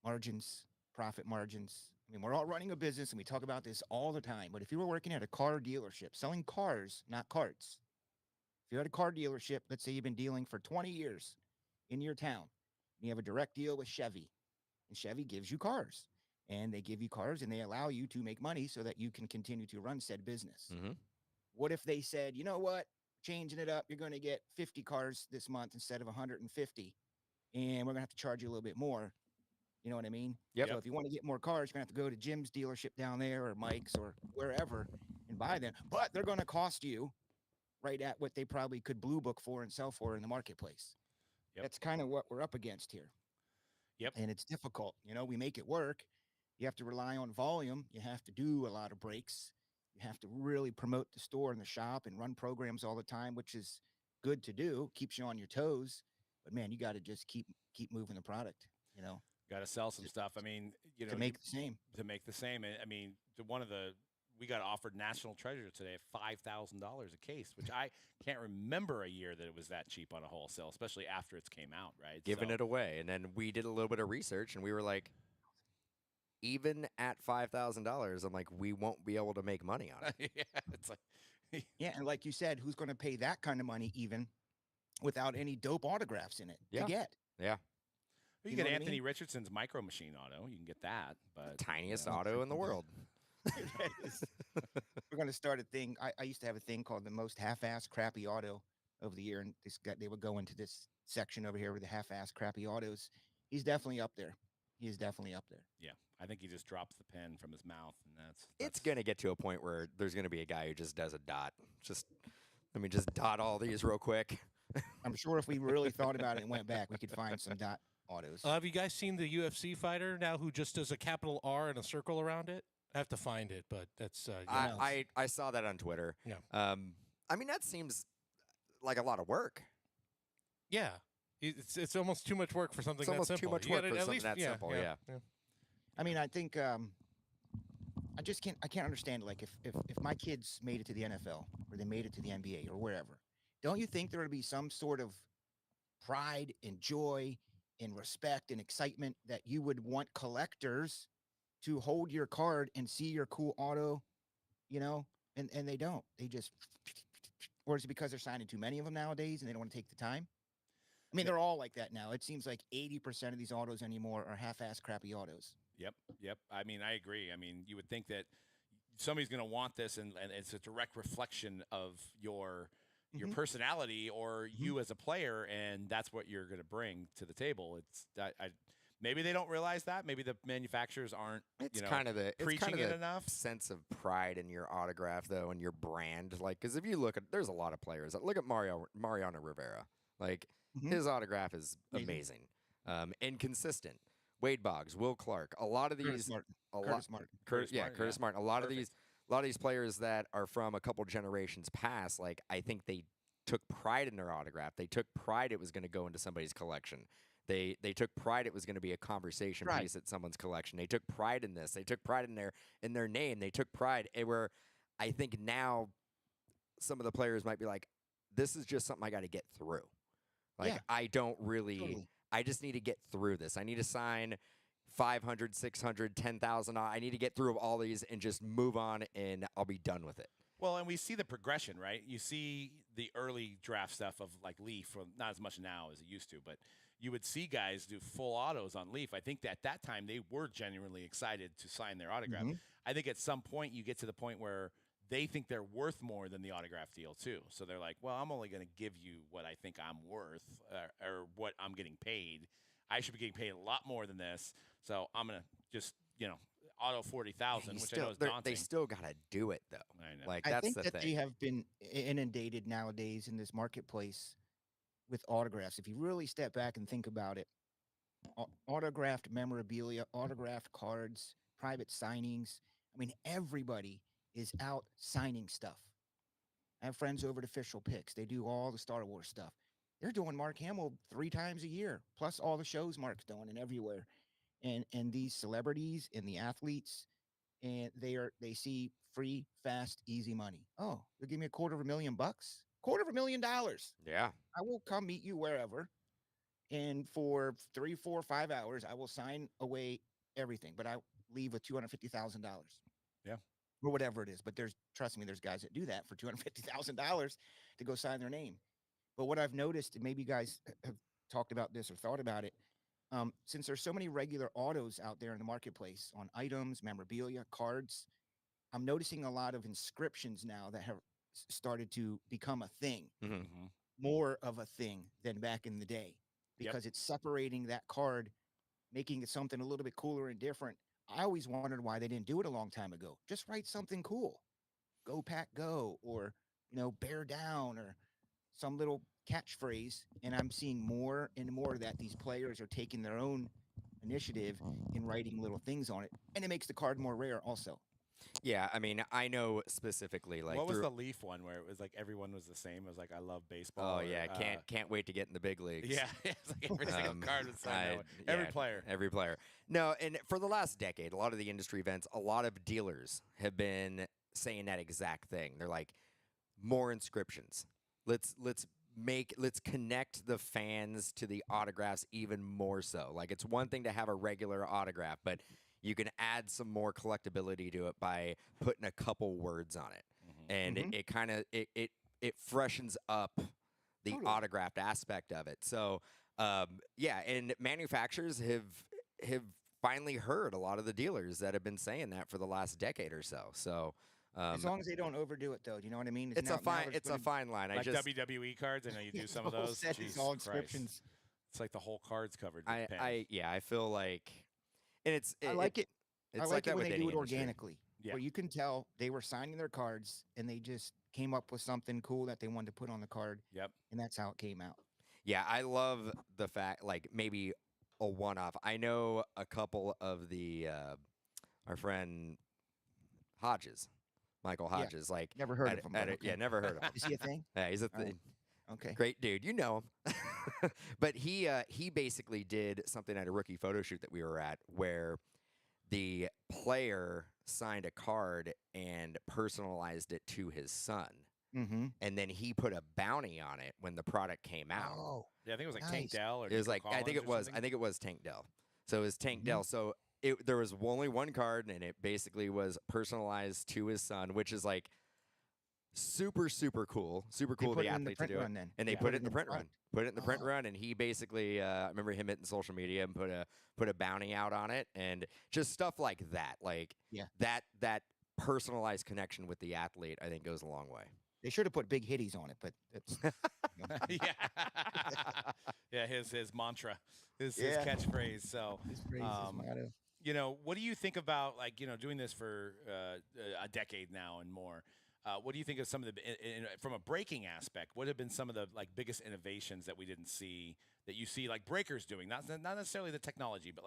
Margins, profit margins. I mean, we're all running a business and we talk about this all the time. But if you were working at a car dealership, selling cars, not carts. If you're at a car dealership, let's say you've been dealing for 20 years in your town, and you have a direct deal with Chevy, and Chevy gives you cars, and they give you cars and they allow you to make money so that you can continue to run said business. Mm-hmm. What if they said, you know what, changing it up, you're going to get 50 cars this month instead of 150, and we're going to have to charge you a little bit more. You know what I mean? Yep. So if you want to get more cars, you're going to have to go to Jim's dealership down there or Mike's or wherever and buy them. But they're going to cost you right at what they probably could blue book for and sell for in the marketplace. Yep. That's kind of what we're up against here. Yep. And it's difficult. We make it work. You have to rely on volume. You have to do a lot of breaks. You have to really promote the store and the shop and run programs all the time, which is good to do. Keeps you on your toes. But man, you got to just keep moving the product, Got to sell some stuff. I mean, to make the same. To make the same. I mean, we got offered National Treasure today at $5,000 a case, which I can't remember a year that it was that cheap on a wholesale, especially after it's came out, right? Giving it away. And then we did a little bit of research and we were like, even at $5,000, I'm like, we won't be able to make money on it. Yeah, it's like, Yeah, and like you said, who's going to pay that kind of money even without any dope autographs in it Yeah. to get? Yeah. you You get know what I Anthony mean? Richardson's Micro Machine auto. You can get that, but Tiniest auto in the world. We're going to start a thing. I used to have a thing called the most half-ass crappy auto of the year, and they would go into this section over here with the half-ass crappy autos. He's definitely up there. He is definitely up there. Yeah, I think he just drops the pen from his mouth, and that's It's going to get to a point where there's going to be a guy who just does a dot. Let me just dot all these real quick. I'm sure if we really thought about it and went back, we could find some dot autos. Have you guys seen the UFC fighter now who just does a capital R and a circle around it? I have to find it, but that's I saw that on Twitter. Yeah. I mean, that seems like a lot of work. yeah. It's almost too much work for something It's that almost simple. too much You work gotta for at something least- that simple, yeah. I mean, I think I can't understand. Like, if my kids made it to the NFL or they made it to the NBA or wherever, don't you think there would be some sort of pride and joy and respect and excitement that you would want collectors to hold your card and see your cool auto, and they don't. They just, or is it because they're signing too many of them nowadays and they don't want to take the time? I mean, they're all like that now. It seems like 80% of these autos anymore are half-ass crappy autos. Yep. I mean, I agree. I mean, you would think that somebody's going to want this, and it's a direct reflection of your Mhm. personality or you as a player, and that's what you're going to bring to the table. It's maybe they don't realize that. Maybe the manufacturers aren't It's kind of the preaching it enough. sense of pride in your autograph though, and your brand. Like, because if you look at, there's a lot of players. Look at Mariano Rivera. Like Mhm. his autograph is Amazing. amazing, and consistent. Wade Boggs, Will Clark, a lot of Curtis these, Martin. a lot, Curtis Martin. Curtis yeah, Martin, Curtis yeah. Martin. A lot Perfect. of these players that are from a couple generations past. Like, I think they took pride in their autograph. They took pride it was going to go into somebody's collection. They took pride it was going to be a conversation Right. piece at someone's collection. They took pride in this. They took pride in their name. They took pride where I think now some of the players might be like, this is just something I got to get through. Like, Yeah. I don't really Totally. I just need to get through this. I need to sign 500, 600, 10,000. I need to get through all these and just move on, and I'll be done with it. Well, and we see the progression, right? You see the early draft stuff of like Leaf, well, not as much now as it used to, but you would see guys do full autos on Leaf. I think that at that time they were genuinely excited to sign their autograph. Mhm. I think at some point you get to the point where they think they're worth more than the autograph deal too. So they're like, well, I'm only going to give you what I think I'm worth or what I'm getting paid. I should be getting paid a lot more than this. So I'm going to just, auto 40,000, which I know is daunting. They still got to do it, though. I know. Like, I that's think the that thing. they have been inundated nowadays in this marketplace with autographs. If you really step back and think about it, autographed memorabilia, autographed cards, private signings. I mean, everybody is out signing stuff. I have friends over at Official Picks. They do all the Star Wars stuff. They're doing Mark Hamill 3 times a year, plus all the shows Mark's doing and everywhere. And these celebrities and the athletes, and they see free, fast, easy money. Oh, you'll give me $250,000? $250,000. Yeah. I will come meet you wherever. And for 3, 4, 5 hours, I will sign away everything, but I leave with $250,000. Yeah. Or whatever it is. But trust me, there's guys that do that for $250,000 to go sign their name. But what I've noticed, and maybe you guys have talked about this or thought about it, since there's so many regular autos out there in the marketplace on items, memorabilia, cards, I'm noticing a lot of inscriptions now that have started to become a thing, Mm-hmm. more of a thing than back in the day, because it's separating that card, making it something a little bit cooler and different. I always wondered why they didn't do it a long time ago. Just write something cool. Go Pack Go, or, bear down, or some little catchphrase. And I'm seeing more and more that these players are taking their own initiative in writing little things on it. And it makes the card more rare also. Yeah, I mean, I know specifically, like, What was through, the Leaf one where it was like everyone was the same? It was like, I love baseball. oh yeah, can't wait to get in the big leagues. Yeah, it's like every single card was signed that way. Every player. Every player. No, and for the last decade, a lot of the industry events, a lot of dealers have been saying that exact thing. They're like, more inscriptions. Let's connect the fans to the autographs even more so. Like, it's one thing to have a regular autograph, but you can add some more collectability to it by putting a couple words on it. And it kind of it freshens up the autographed aspect of it. So yeah, and manufacturers have finally heard a lot of the dealers that have been saying that for the last decade or so. So as long as they don't overdo it, though, do you know what I mean? it's a fine line. Like WWE cards. I know you do some of those. Set is all Jesus Christ. inscriptions. It's like the whole card's covered with pen. I feel like, and I like it. It's I like that it when with they any do it industry. organically, Yeah. where you can tell they were signing their cards and they just came up with something cool that they wanted to put on the card, Yep. and that's how it came out. Yeah, I love the fact, like, maybe a one-off. I know a couple of the our friend Hodges, Michael Hodges, like, Never heard of him. but yeah, okay. never heard of him. Is he a thing? Yeah, he's a Oh. Okay. great dude. You know him. But he basically did something at a rookie photo shoot that we were at where the player signed a card and personalized it to his son. Mm-hmm. And then he put a bounty on it when the product came out. Oh, Yeah, I think it was like Tank Nice. Dell or It was Nico like, I think Collins or it something. was Tank Dell. So it was Tank Mhm. Dell. So there was only one card, and it basically was personalized to his son, which is like super, super cool. Super They cool of put the it in the athlete to print do it. run then. And they Yeah. put it in the print run. front. Put it in the print Oh. run, and he basically, I remember him hitting social media and put a bounty out on it, and just stuff like that. Like Yeah. that personalized connection with the athlete, I think goes a long way. They should have put big hitties on it, but it's yeah, yeah. His mantra, his Yeah. catchphrase. So, his phrase, his motto. what do you think about doing this for a decade now and more? What do you think of some of the from a breaking aspect? What have been some of the biggest innovations that we didn't see that you see breakers doing? Not necessarily the technology, but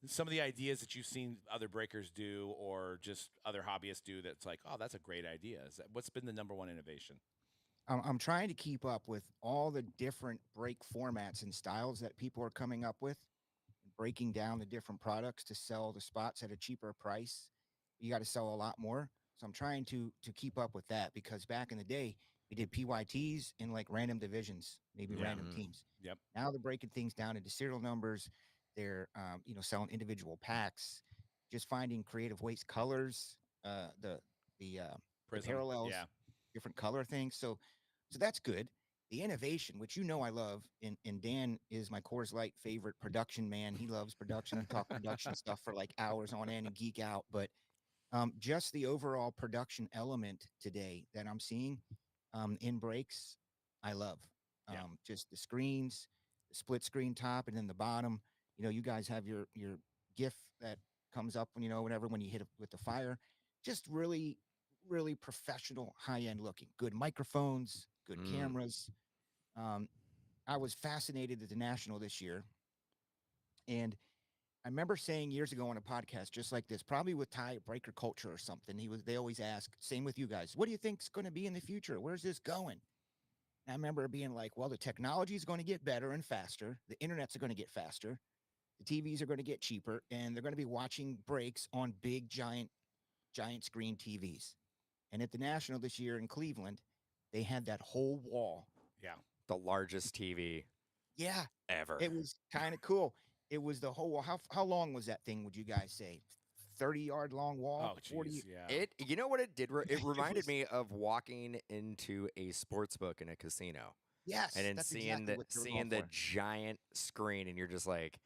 some of the ideas that you've seen other breakers do or just other hobbyists do. That's oh, that's a great idea. What's been the number one innovation? I'm trying to keep up with all the different break formats and styles that people are coming up with, breaking down the different products to sell the spots at a cheaper price. You got to sell a lot more. So I'm trying to keep up with that, because back in the day, we did PYTs in random divisions, maybe random teams. Yep. Now they're breaking things down into serial numbers. They're selling individual packs, just finding creative ways, colors, the Prism, parallels, yeah. different color things. So that's good. The innovation, which I love, and Dan is my Coors Light favorite production man. He loves production and talk production stuff for hours on end and geek out. But just the overall production element today that I'm seeing in breaks, I love. Yeah. Just the screens, the split screen top, and then the bottom. You guys have your GIF that comes up when you hit it with the fire. Just really, really professional, high end looking. Good microphones, good cameras. I was fascinated at the National this year, and I remember saying years ago on a podcast just like this, probably with Ty Breaker Culture or something. They always ask, same with you guys, what do you think's going to be in the future? Where's this going? And I remember being like, well, the technology is going to get better and faster. The internet's going to get faster. The TVs are going to get cheaper, and they're going to be watching breaks on big, giant screen TVs. And at the National this year in Cleveland, they had that whole wall. Yeah. The largest TV Yeah. ever. It was kind of cool. It was the whole wall. How long was that thing, would you guys say? 30-yard long wall? Oh, 40? geez, yeah. You know what it did? It reminded was- me of walking into a sports book in a casino. Yes. And then that's seeing exactly what they were seeing going the for. giant screen, and you're just like,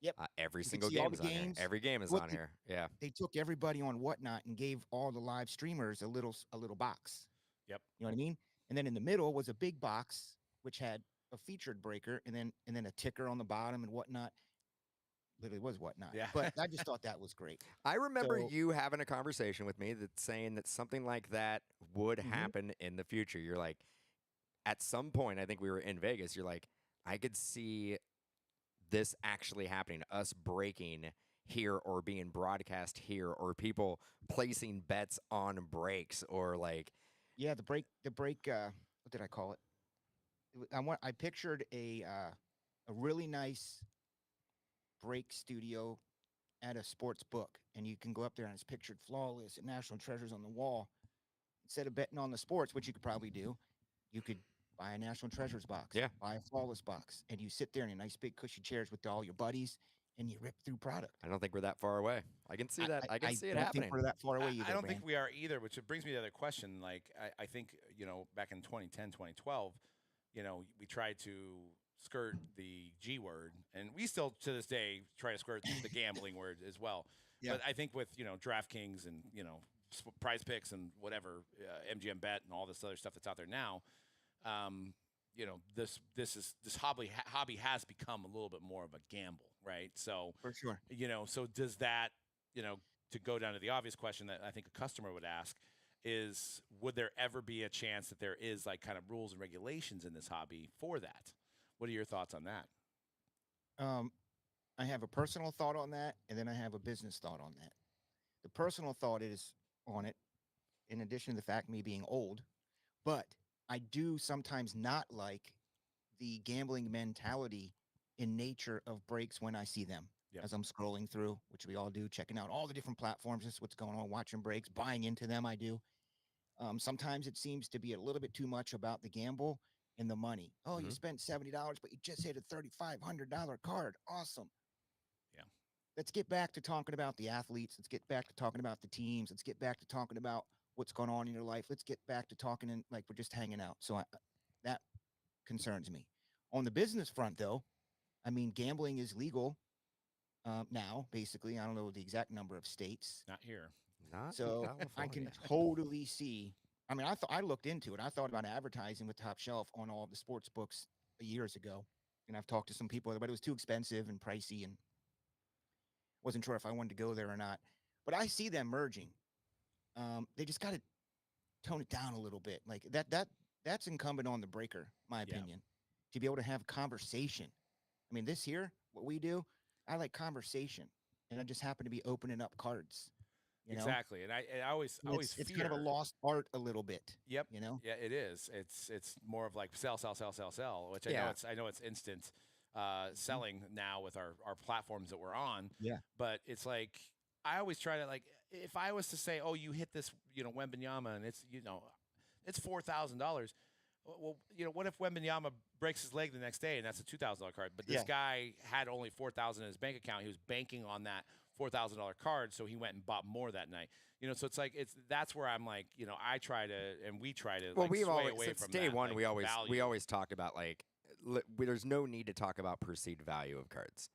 Yep. Every You could single see all game the is on here. games. Every game is What on the- here. Yeah. They took everybody on Whatnot and gave all the live streamers a little box. Yep. You know what I mean? And then in the middle was a big box which had a featured breaker, and then a ticker on the bottom and whatnot. Literally was Whatnot. Yeah. But I just thought that was great. I remember So- you having a conversation with me that saying that something like that would Mhm. happen in the future. You're like, at some point, I think we were in Vegas. You're like, I could see this actually happening, us breaking here or being broadcast here, or people placing bets on breaks, or Yeah, the break. What did I call it? I pictured a really nice break studio at a sports book, and you can go up there and it's pictured flawless and national treasures on the wall. Instead of betting on the sports, which you could probably do, you could buy a national treasures box, Yeah. buy a flawless box, and you sit there in a nice big cushy chairs with all your buddies, and you rip through product. I don't think we're that far away. I can see that. I can see it don't happening. think we're that far away either. I don't Brand. think we are either, which brings me to the other question. I think, back in 2010, 2012, we tried to skirt the G word, and we still to this day try to skirt the gambling word as well. Yeah. But I think with, DraftKings and, Prize Picks and whatever, MGM Bet and all this other stuff that's out there now, this hobby has become a little bit more of a gamble, right? So, For sure. so does that, to go down to the obvious question that I think a customer would ask is, would there ever be a chance that there is kind of rules and regulations in this hobby for that? What are your thoughts on that? I have a personal thought on that, and then I have a business thought on that. The personal thought is on it, in addition to the fact me being old, but I do sometimes not like the gambling mentality in nature of breaks when I see them. Yep. As I'm scrolling through, which we all do, checking out all the different platforms, just what's going on, watching breaks, buying into them. I do. Sometimes it seems to be a little bit too much about the gamble and the money. Oh, you Mhm. spent $70, but you just hit a $3,500 card. Awesome. Yeah. Let's get back to talking about the athletes. Let's get back to talking about the teams. Let's get back to talking about what's going on in your life. Let's get back to talking and we're just hanging out. So that concerns me. On the business front, though, I mean, gambling is legal now, basically. I don't know the exact number of states. Not here. Not in So I can California. totally see. I mean, I looked into it. I thought about advertising with Top Shelf on all of the sports books years ago, and I've talked to some people, but it was too expensive and pricey, and wasn't sure if I wanted to go there or not. But I see them merging. They just got to tone it down a little bit. Like that's incumbent on the breaker, my Yeah. opinion, to be able to have conversation. I mean, this here, what we do, I like conversation, and I just happen to be opening up cards. You know, Exactly. And I always And always it's fear. kind of a lost art a little bit. Yep. You know, Yeah, it is. It's more of like sell, sell, sell, sell, sell, which Yeah. I know it's instant selling now with our platforms that we're on. Yeah. But it's like I always try to, like, if I was to say, oh, you hit this, Wembanyama, and it's it's $4,000. Well, what if Wembanyama breaks his leg the next day and that's a $2,000 card? But this Yeah. guy had only $4,000 in his bank account. He was banking on that $4,000 card, so he went and bought more that night. So it's like that's where I'm like, I try to, and we try to, Well, like, we've sway always away since from day that, one like, we value. always talk about like there's no need to talk about perceived value of cards.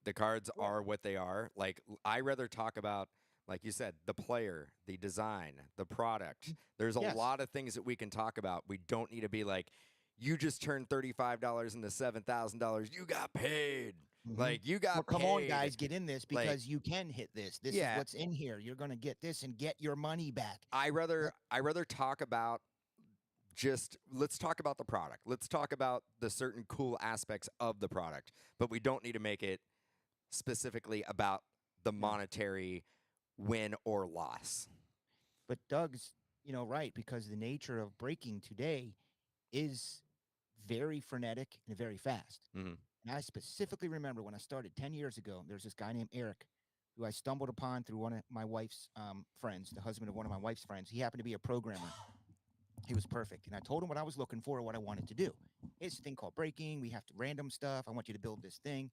The cards are what they are. Like I rather talk about, like you said, the player, the design, the product. There's a Yes. lot of things that we can talk about. We don't need to be like, you just turned $35 into $7,000. You got paid. Mhm. Like you got Well, come paid. on, guys, get in this Like- because you can hit this. This Yeah. is what's in here. You're gonna get this and get your money back. I rather talk about let's talk about the product. Let's talk about the certain cool aspects of the product, but we don't need to make it specifically about the monetary win or loss. But Doug's, right, because the nature of breaking today is very frenetic and very fast. Mhm. And I specifically remember when I started 10 years ago, there's this guy named Eric who I stumbled upon through one of my wife's friends, the husband of one of my wife's friends. He happened to be a programmer. He was perfect. And I told him what I was looking for, what I wanted to do. It's a thing called breaking. We have to random stuff. I want you to build this thing.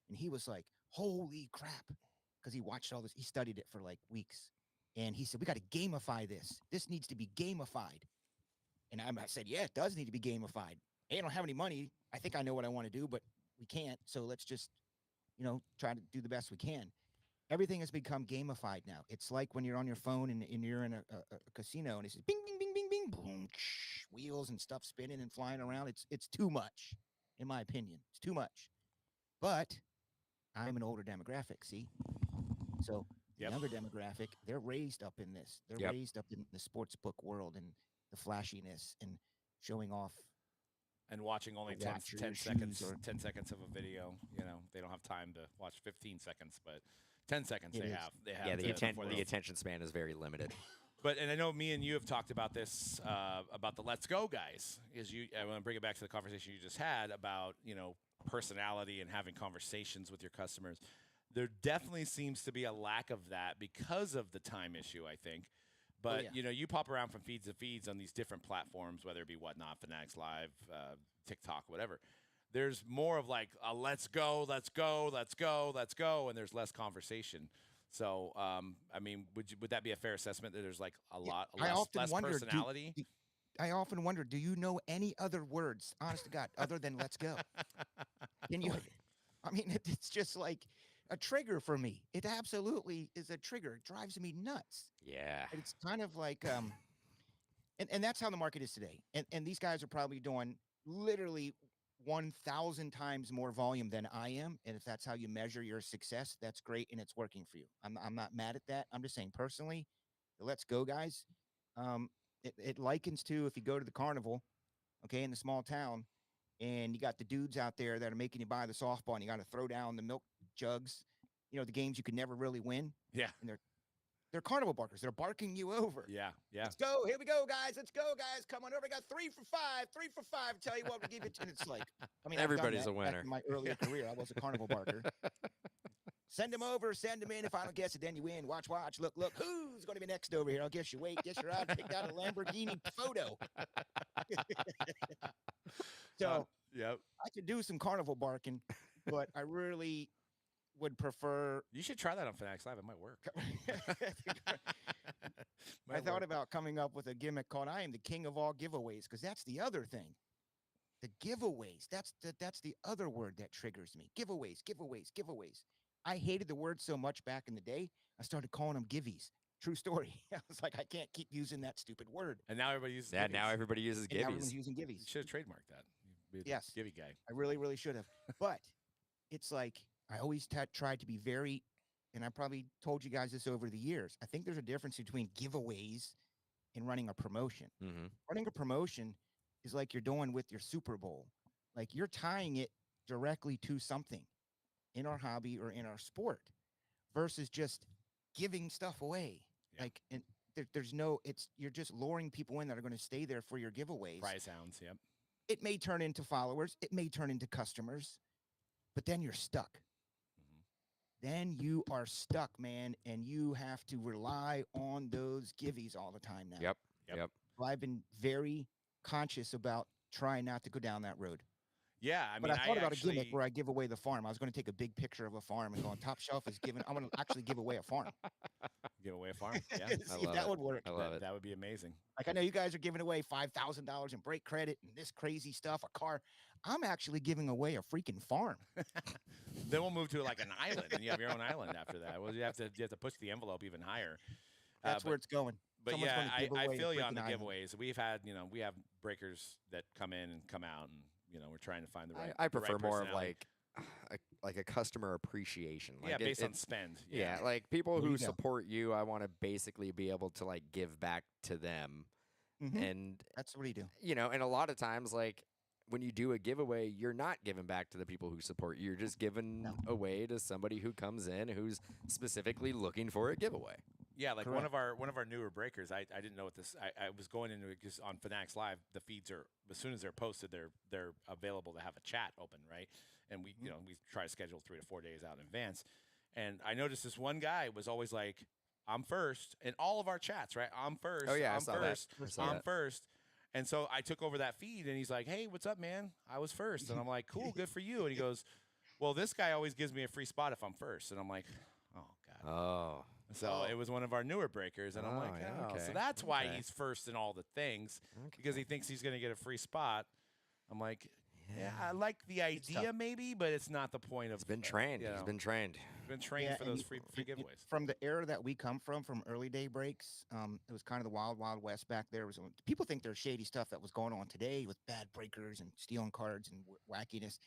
And he was like, holy crap. Because he watched all this. He studied it for like weeks. And he said, we got to gamify this. This needs to be gamified. And I said, yeah, it does need to be gamified. Hey, I don't have any money. I think I know what I want to do, but we can't. So let's just, try to do the best we can. Everything has become gamified now. It's like when you're on your phone and you're in a casino and it says bing, bing, bing, bing, bing, boom, wheels and stuff spinning and flying around. It's too much, in my opinion. It's too much. But I'm an older demographic, see? So the Yep. younger demographic, they're raised up in this. They're Yep. raised up in the sports book world and the flashiness and showing off. And watching only A 10, watch or 10 your seconds, shoes or- 10 seconds of a video. They don't have time to watch 15 seconds, but 10 seconds It they is. have. They have Yeah, to, before the they- attention span is very limited. But, and I know me and you have talked about this, about the Let's Go guys. I want to bring it back to the conversation you just had about, personality and having conversations with your customers. There definitely seems to be a lack of that because of the time issue, I think. But, yeah. you pop around from feeds to feeds on these different platforms, whether it be Whatnot, Fanatics Live, TikTok, whatever. There's more of like a let's go, let's go, let's go, let's go, and there's less conversation. So, I mean, would that be a fair assessment that there's like a lot less personality? I often wonder, do you know any other words, honest to God, other than let's go? Can you? I mean, it's just like a trigger for me. It absolutely is a trigger. It drives me nuts. Yeah. And it's kind of like, and that's how the market is today. And these guys are probably doing literally 1,000 times more volume than I am. And if that's how you measure your success, that's great and it's working for you. I'm not mad at that. I'm just saying personally, the Let's Go guys, it likens to if you go to the carnival, okay, in the small town, and you got the dudes out there that are making you buy the softball and you got to throw down the milk jugs, the games you could never really win. Yeah. And they're carnival barkers. They're barking you over. Yeah. Let's go. Here we go, guys. Let's go, guys. Come on over. We got 3 for 5. 3 for 5. Tell you what, we give it. And it's like, I mean, I've done Everybody's that a back winner. in my earlier career, I was a carnival barker. Send them over. Send them in. If I don't guess it, then you win. Watch. Look. Who's going to be next over here? I'll guess you wait. Guess you're out. Picked out a Lamborghini photo. So Yep. I could do some carnival barking, but I really would prefer. You should try that on Fanatics Live. It might work. I thought about coming up with a gimmick called "I am the king of all giveaways" because that's the other thing. The giveaways. That's the other word that triggers me. Giveaways. I hated the word so much back in the day. I started calling them givvies. True story. I was like, I can't keep using that stupid word. And now everybody uses Yeah, givvies. now everybody uses And everyone's givvies. using You givvies. should have trademarked that. You'd be the Yes. Givvy guy. I really, really should have. But it's like I always tried to be very, and I probably told you guys this over the years. I think there's a difference between giveaways and running a promotion. Mm-hmm. Running a promotion is like you're doing with your Super Bowl. Like you're tying it directly to something in our hobby or in our sport versus just giving stuff away. Yeah. Like, and there's no, you're just luring people in that are going to stay there for your giveaways. Prize hounds, yep. It may turn into followers, it may turn into customers, but then you're stuck. Then you are stuck, man, and you have to rely on those givvies all the time now. Yep. Yep. Yep. So I've been very conscious about trying not to go down that road. Yeah, I mean, But I thought about actually, a gimmick where I give away the farm. I was going to take a big picture of a farm and go on Top Shelf is giving. I'm going to actually give away a farm. give away a farm. Yeah, See I if love that it. would work. I love it. that would be amazing. Like I know you guys are giving away $5,000 in break credit and this crazy stuff, a car. I'm actually giving away a freaking farm. Then we'll move to like an island, and you have your own island after that. Well, you have to push the envelope even higher. That's where it's going. But Someone's yeah, gonna give I away a feel you on the freaking island. giveaways. We've had, we have breakers that come in and come out, and we're trying to find the right. I the right prefer more of personality. like a customer appreciation. Like yeah, it- based on it's- spend. Yeah, like people There who you go. support you, I want to basically be able to like give back to them. Mhm. And That's what you do. and a lot of times like when you do a giveaway, you're not giving back to the people who support you. You're just giving No. away to somebody who comes in who's specifically looking for a giveaway. Yeah, like Correct. one of our newer breakers. I didn't know what this. I was going into it because on Fanatics Live, the feeds are as soon as they're posted, they're available to have a chat open, right? And we we try to schedule 3 to 4 days out in advance. And I noticed this one guy was always like, "I'm first," in all of our chats, right? I'm first. Oh, yeah, I I'm saw that. first. I saw I'm that. first. And so I took over that feed, and he's like, "Hey, what's up, man? I was first." And I'm like, "Cool, good for you." And he goes, "Well, this guy always gives me a free spot if I'm first." And I'm like, "Oh God." Oh. So it was one of our newer breakers, and I'm Oh, like, yeah, oh, so okay, that's why okay. he's first in all the things because he thinks he's going to get a free spot. I'm like, yeah, I like the It's tough. idea maybe, but it's not the point of. He's been trained. He's been trained. been trained Yeah, for and those you- free it- giveaways. From the era that we come from early day breaks, it was kind of the wild, wild west back there. People think there's shady stuff that was going on today with bad breakers and stealing cards and wackiness.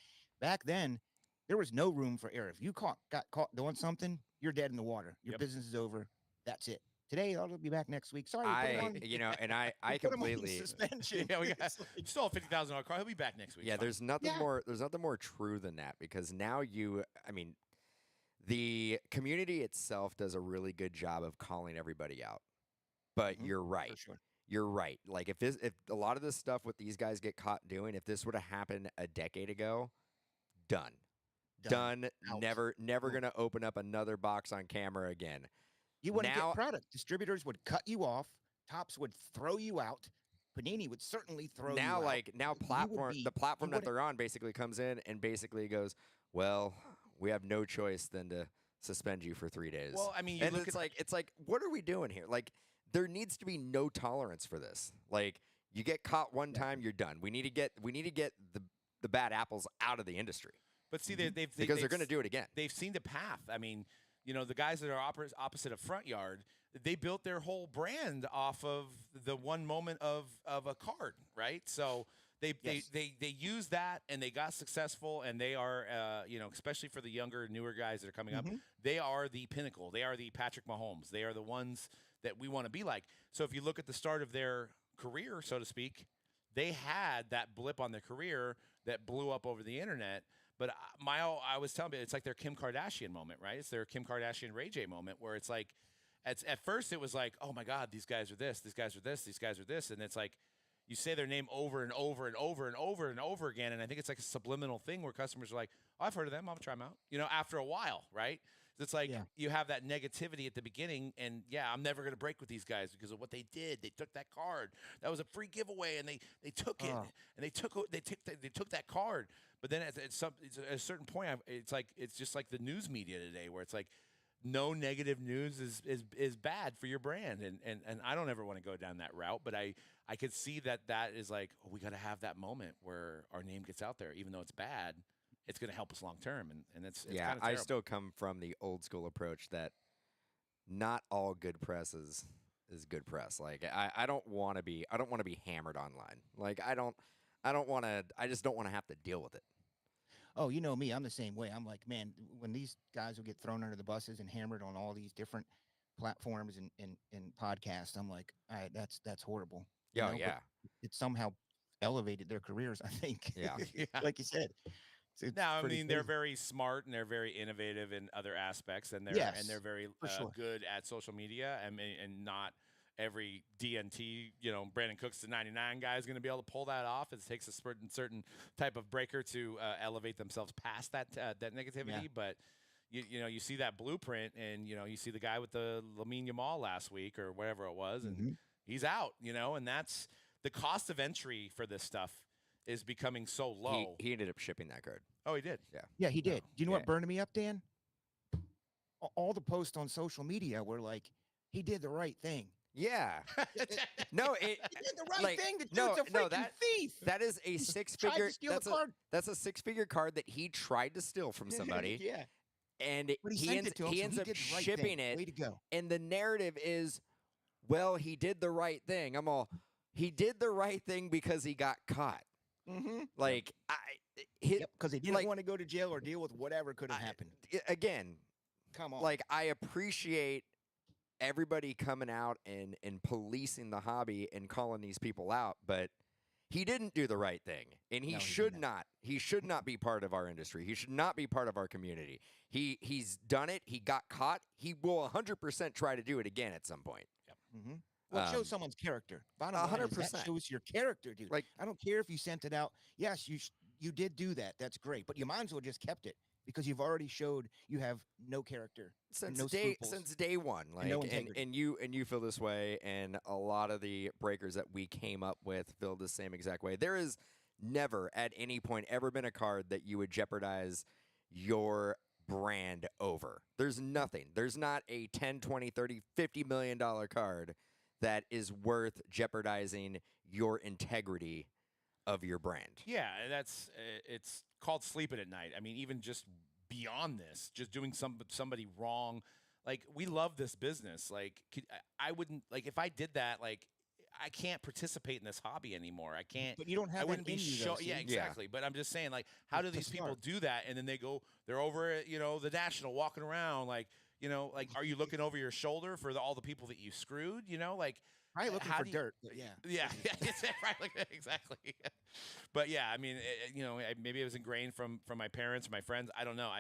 Back then, there was no room for error. If you got caught doing something, you're dead in the water. Your Yep. business is over. That's it. Today, I'll be back next week. Sorry, put him on- And I put him on completely. suspension. Yeah, we got It's like- stole a $50,000 car. He'll be back next week. Yeah, It's fine. there's nothing Yeah. more. There's nothing more true than that because now the community itself does a really good job of calling everybody out. But Mhm, you're right. for sure. You're right. Like if a lot of this stuff what these guys get caught doing, if this would have happened a decade ago, done. Out. Never Boom. gonna open up another box on camera again. You wouldn't Now- get product. Distributors would cut you off. Tops would throw you out. Panini would certainly throw you Now out. like now You would platform be- the platform you that wouldn't- they're on basically comes in and basically goes, well, we have no choice than to suspend you for 3 days. Well, I mean, you and look it's at like what are we doing here? Like there needs to be no tolerance for this. Like you get caught one time, you're done. We need to get the bad apples out of the industry But see, Mm-hmm. because they're going to do it again. They've seen the path. I mean, the guys that are opposite of Front Yard, they built their whole brand off of the one moment of a card, right? So they use that and they got successful, and they are especially for the younger, newer guys that are coming up, Mhm. they are the pinnacle. They are the Patrick Mahomes. They are the ones that we want to be like. So if you look at the start of their career, so to speak, they had that blip on their career that blew up over the internet. But I was telling you, it's like their Kim Kardashian moment, right? It's their Kim Kardashian Ray J moment where it's like, at first it was like, oh my God, these guys are this, these guys are this, these guys are this. And it's like, you say their name over and over and over and over and over again. And I think it's like a subliminal thing where customers are like, oh, I've heard of them. I'll try them out, after a while, right? It's like Yeah. you have that negativity at the beginning, and yeah, I'm never going to break with these guys because of what they did. They took that card. That was a free giveaway, and they took it, Oh. and they took that card. But then at a certain point, it's just like the news media today, where it's like no negative news is bad for your brand, and I don't ever want to go down that route. But I could see that is like, oh, we got to have that moment where our name gets out there, even though it's bad. It's going to help us long term, and it's yeah, kinda I terrible. still come from the old school approach that not all good press is good press. Like I don't want to be hammered online. Like I just don't want to have to deal with it. Oh, you know me. I'm the same way. I'm like, man, when these guys will get thrown under the buses and hammered on all these different platforms and podcasts, I'm like, all right, that's horrible. You Yeah, know, but yeah. it somehow elevated their careers, I think. Yeah. Yeah. Like you said. It's No, I pretty mean they're crazy. very smart and they're very innovative in other aspects, and they're Yes, very for sure. good at social media, and not every DNT, Brandon Cooks the 99 guy is going to be able to pull that off. It takes a certain type of breaker to elevate themselves past that negativity, but. You see that blueprint, and you see the guy with the Lamine Yamal last week or whatever it was, and Mhm. he's out. And that's the cost of entry for this stuff is becoming so low. He ended up shipping that card. Oh, he did. Yeah, he did. No. Do you know Yeah. what burned me up, Dan? All the posts on social media were like, he did the right thing. Yeah. No, He did the right like, thing. The dude's no, a freaking no, thief. that is a Tried six-figure. to steal the card. That's a six-figure card that he tried to steal from somebody, Yeah. and But he sent ends it to him, he so ends he up did the right shipping thing. it. Way to go. And the narrative is, well, he did the right thing. I'm all, he did the right thing because he got caught. Mm-hmm. Like Because he didn't like- want to go to jail or deal with whatever could have happened. again, Come on. like I appreciate everybody coming out and policing the hobby and calling these people out, but he didn't do the right thing, and he No, he should didn't. not. He should not be part of our industry. He should not be part of our community. He's done it. He got caught. He will 100% try to do it again at some point. Mm-hmm. Well, it shows Um, someone's character. Bottom line is that 100%. shows your character, dude. Like- I don't care if you sent it out. Yes, you did do that. That's great. But you might as well just kept it because you've already showed you have no character. Since no day scruples. one, like no and integrity. you feel this way, and a lot of the breakers that we came up with feel the same exact way. There is never at any point ever been a card that you would jeopardize your brand over. There's nothing. There's not a 10, 20, 30, $50 million card that is worth jeopardizing your integrity of your brand. Yeah, it's called sleeping at night. I mean, even just beyond this, just doing somebody wrong. Like, we love this business. Like, I wouldn't, like, if I did that, like, I can't participate in this hobby anymore. I can't. But you don't have I that wouldn't be in you, show. though, Yeah, see? exactly. But I'm just saying, like, how do It's these people smart. do that? And then they're over at, the National walking around, like, like, are you looking over your shoulder for all the people that you screwed? Like, Probably looking how for do you- dirt. But yeah. yeah, right, like, exactly. But yeah, I mean, maybe it was ingrained from my parents, my friends. I don't know.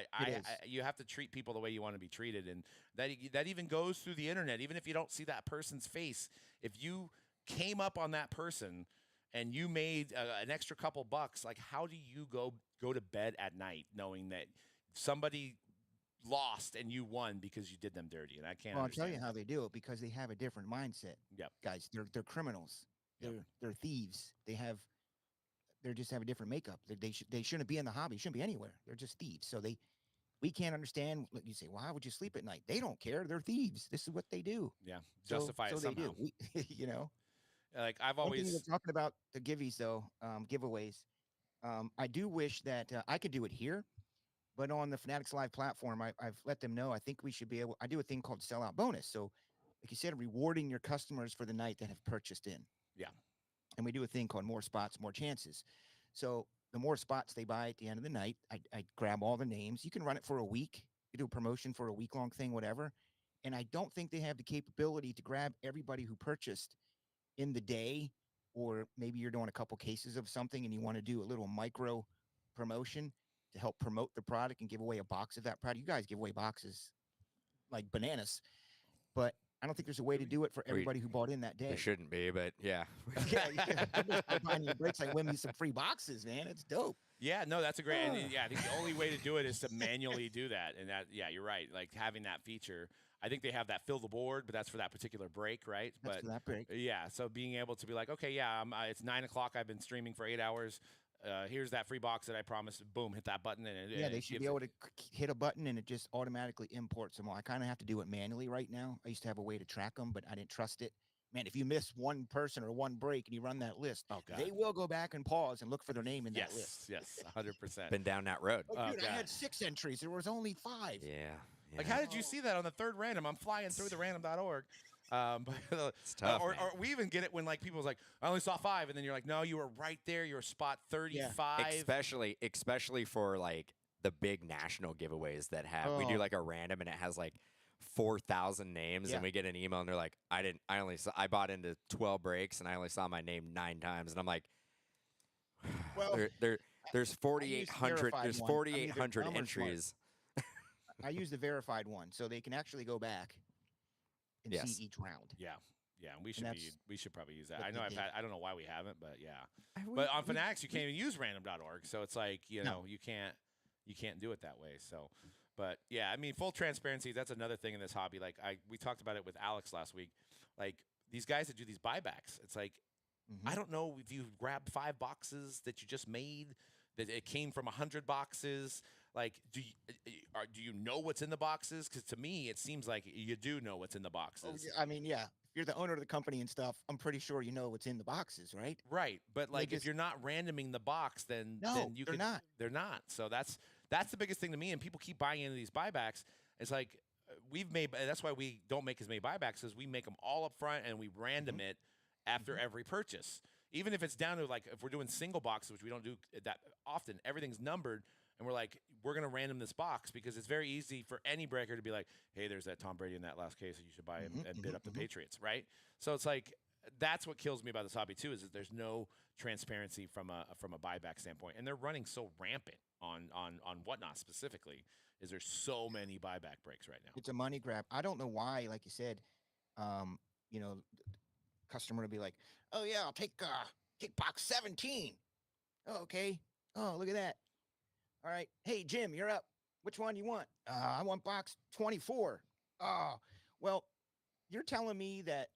You have to treat people the way you want to be treated, and that even goes through the internet. Even if you don't see that person's face, if you came up on that person and you made an extra couple bucks, like, how do you go to bed at night knowing that somebody lost and you won because you did them dirty? And I can't. Well, I'll tell you understand how they do it because they have a different mindset. Yep. Guys, they're criminals. Yep. They're thieves. They just have a different makeup. They shouldn't be in the hobby. Shouldn't be anywhere. They're just thieves. So we can't understand. You say, well, how would you sleep at night? They don't care. They're thieves. This is what they do. Yeah, So- justify so it they somehow. do. Like, I've One thing always. we're talking about the giveaways though, giveaways. I do wish that I could do it here, but on the Fanatics Live platform, I've let them know. I think we should be able. I do a thing called sellout bonus. So, like you said, rewarding your customers for the night that have purchased in. Yeah. And we do a thing called more spots, more chances. So the more spots they buy at the end of the night, I grab all the names. You can run it for a week. You do a promotion for a week-long thing, whatever. And I don't think they have the capability to grab everybody who purchased in the day, or maybe you're doing a couple cases of something and you want to do a little micro promotion to help promote the product and give away a box of that product. You guys give away boxes like bananas, but I don't think there's a way to do it for everybody who bought in that day. It shouldn't be, but yeah. yeah. I'm buying you breaks, like win me some free boxes, man. It's dope. Yeah, no, that's a great. And yeah, I think the only way to do it is to manually do that. And that, yeah, you're right. Like, having that feature, I think they have that fill the board, but that's for that particular break, right? That's But for that break. yeah, so being able to be like, okay, yeah, it's 9 o'clock. I've been streaming for 8 hours. Here's that free box that I promised. Boom, hit that button, and Yeah, they should be able to hit a button and it just automatically imports them all. I kind of have to do it manually right now. I used to have a way to track them, but I didn't trust it. Man, if you miss one person or one break and you run that list, Oh, God. they will go back and pause and look for their name in that list. Yes, 100%. Been down that road. Oh, Oh, dude, I God. had 6 entries. There was only 5. Yeah. Like, how did you see that on the third random? I'm flying through the random.org. But, It's tough, or man. we even get it when like people's like, I only saw 5, and then you're like, no, you were right there. You were spot 35. Especially for like the big national giveaways that have we do Oh. like a random and it has like 4,000 names Yeah. and we get an email and they're like, I bought into 12 breaks and I only saw my name 9 times and I'm like, Well, there's 4,800 verified there's one. I'm either 4,800 dumb or smart. entries. I use the verified one, so they can actually go back and Yes. see each round. Yeah. Yeah, and we that's should probably use that. what I know they did. I don't know why we haven't, but yeah. But on Fanatics, you can't even use random.org, so it's like No. you can't do it that way. So, but yeah, I mean, full transparency. That's another thing in this hobby. Like we talked about it with Alex last week. Like these guys that do these buybacks, it's like Mhm. I don't know if you grabbed 5 boxes that you just made, that it came from 100 boxes. Like, do you know what's in the boxes? Because to me, it seems like you do know what's in the boxes. Oh, yeah, I mean, yeah. If you're the owner of the company and stuff, I'm pretty sure you know what's in the boxes, right? Right, but like if just- you're not randoming the box, then No, you they're can, not. They're not. So that's the biggest thing to me. And people keep buying into these buybacks. It's like we've made. That's why we don't make as many buybacks, is we make them all up front and we random it after every purchase. Even if it's down to like if we're doing single boxes, which we don't do that often, everything's numbered. And we're like, we're going to random this box because it's very easy for any breaker to be like, hey, there's that Tom Brady in that last case. You should buy him and bid up the Patriots, right? So it's like that's what kills me about this hobby too, is that there's no transparency from a buyback standpoint, and they're running so rampant on Whatnot specifically. Is there so many buyback breaks right now? It's a money grab. I don't know why, like you said, you know, customer will be like, oh yeah, I'll take box 17. Oh, okay. Oh, look at that. All right. Hey, Jim, you're up. Which one you want? I want box 24. Oh, well, you're telling me that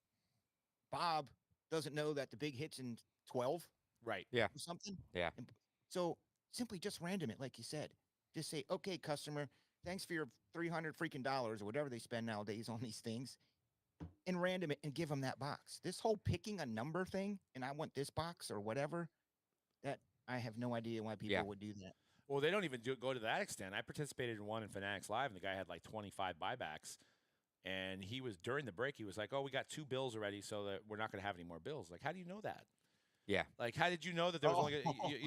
Bob doesn't know that the big hit's in 12 Right. Yeah. or something? Yeah. And so simply just random it, like you said. Just say, okay, customer, thanks for your $300 freaking dollars or whatever they spend nowadays on these things, and random it and give them that box. This whole picking a number thing, and I want this box or whatever, that I have no idea why people Yeah. would do that. Well, they don't even go to that extent. I participated in one in Fanatics Live, and the guy had like 25 buybacks. And he was during the break. He was like, "Oh, we got 2 bills already, so that we're not going to have any more bills." Like, how do you know that? Yeah. Like, how did you know that there was only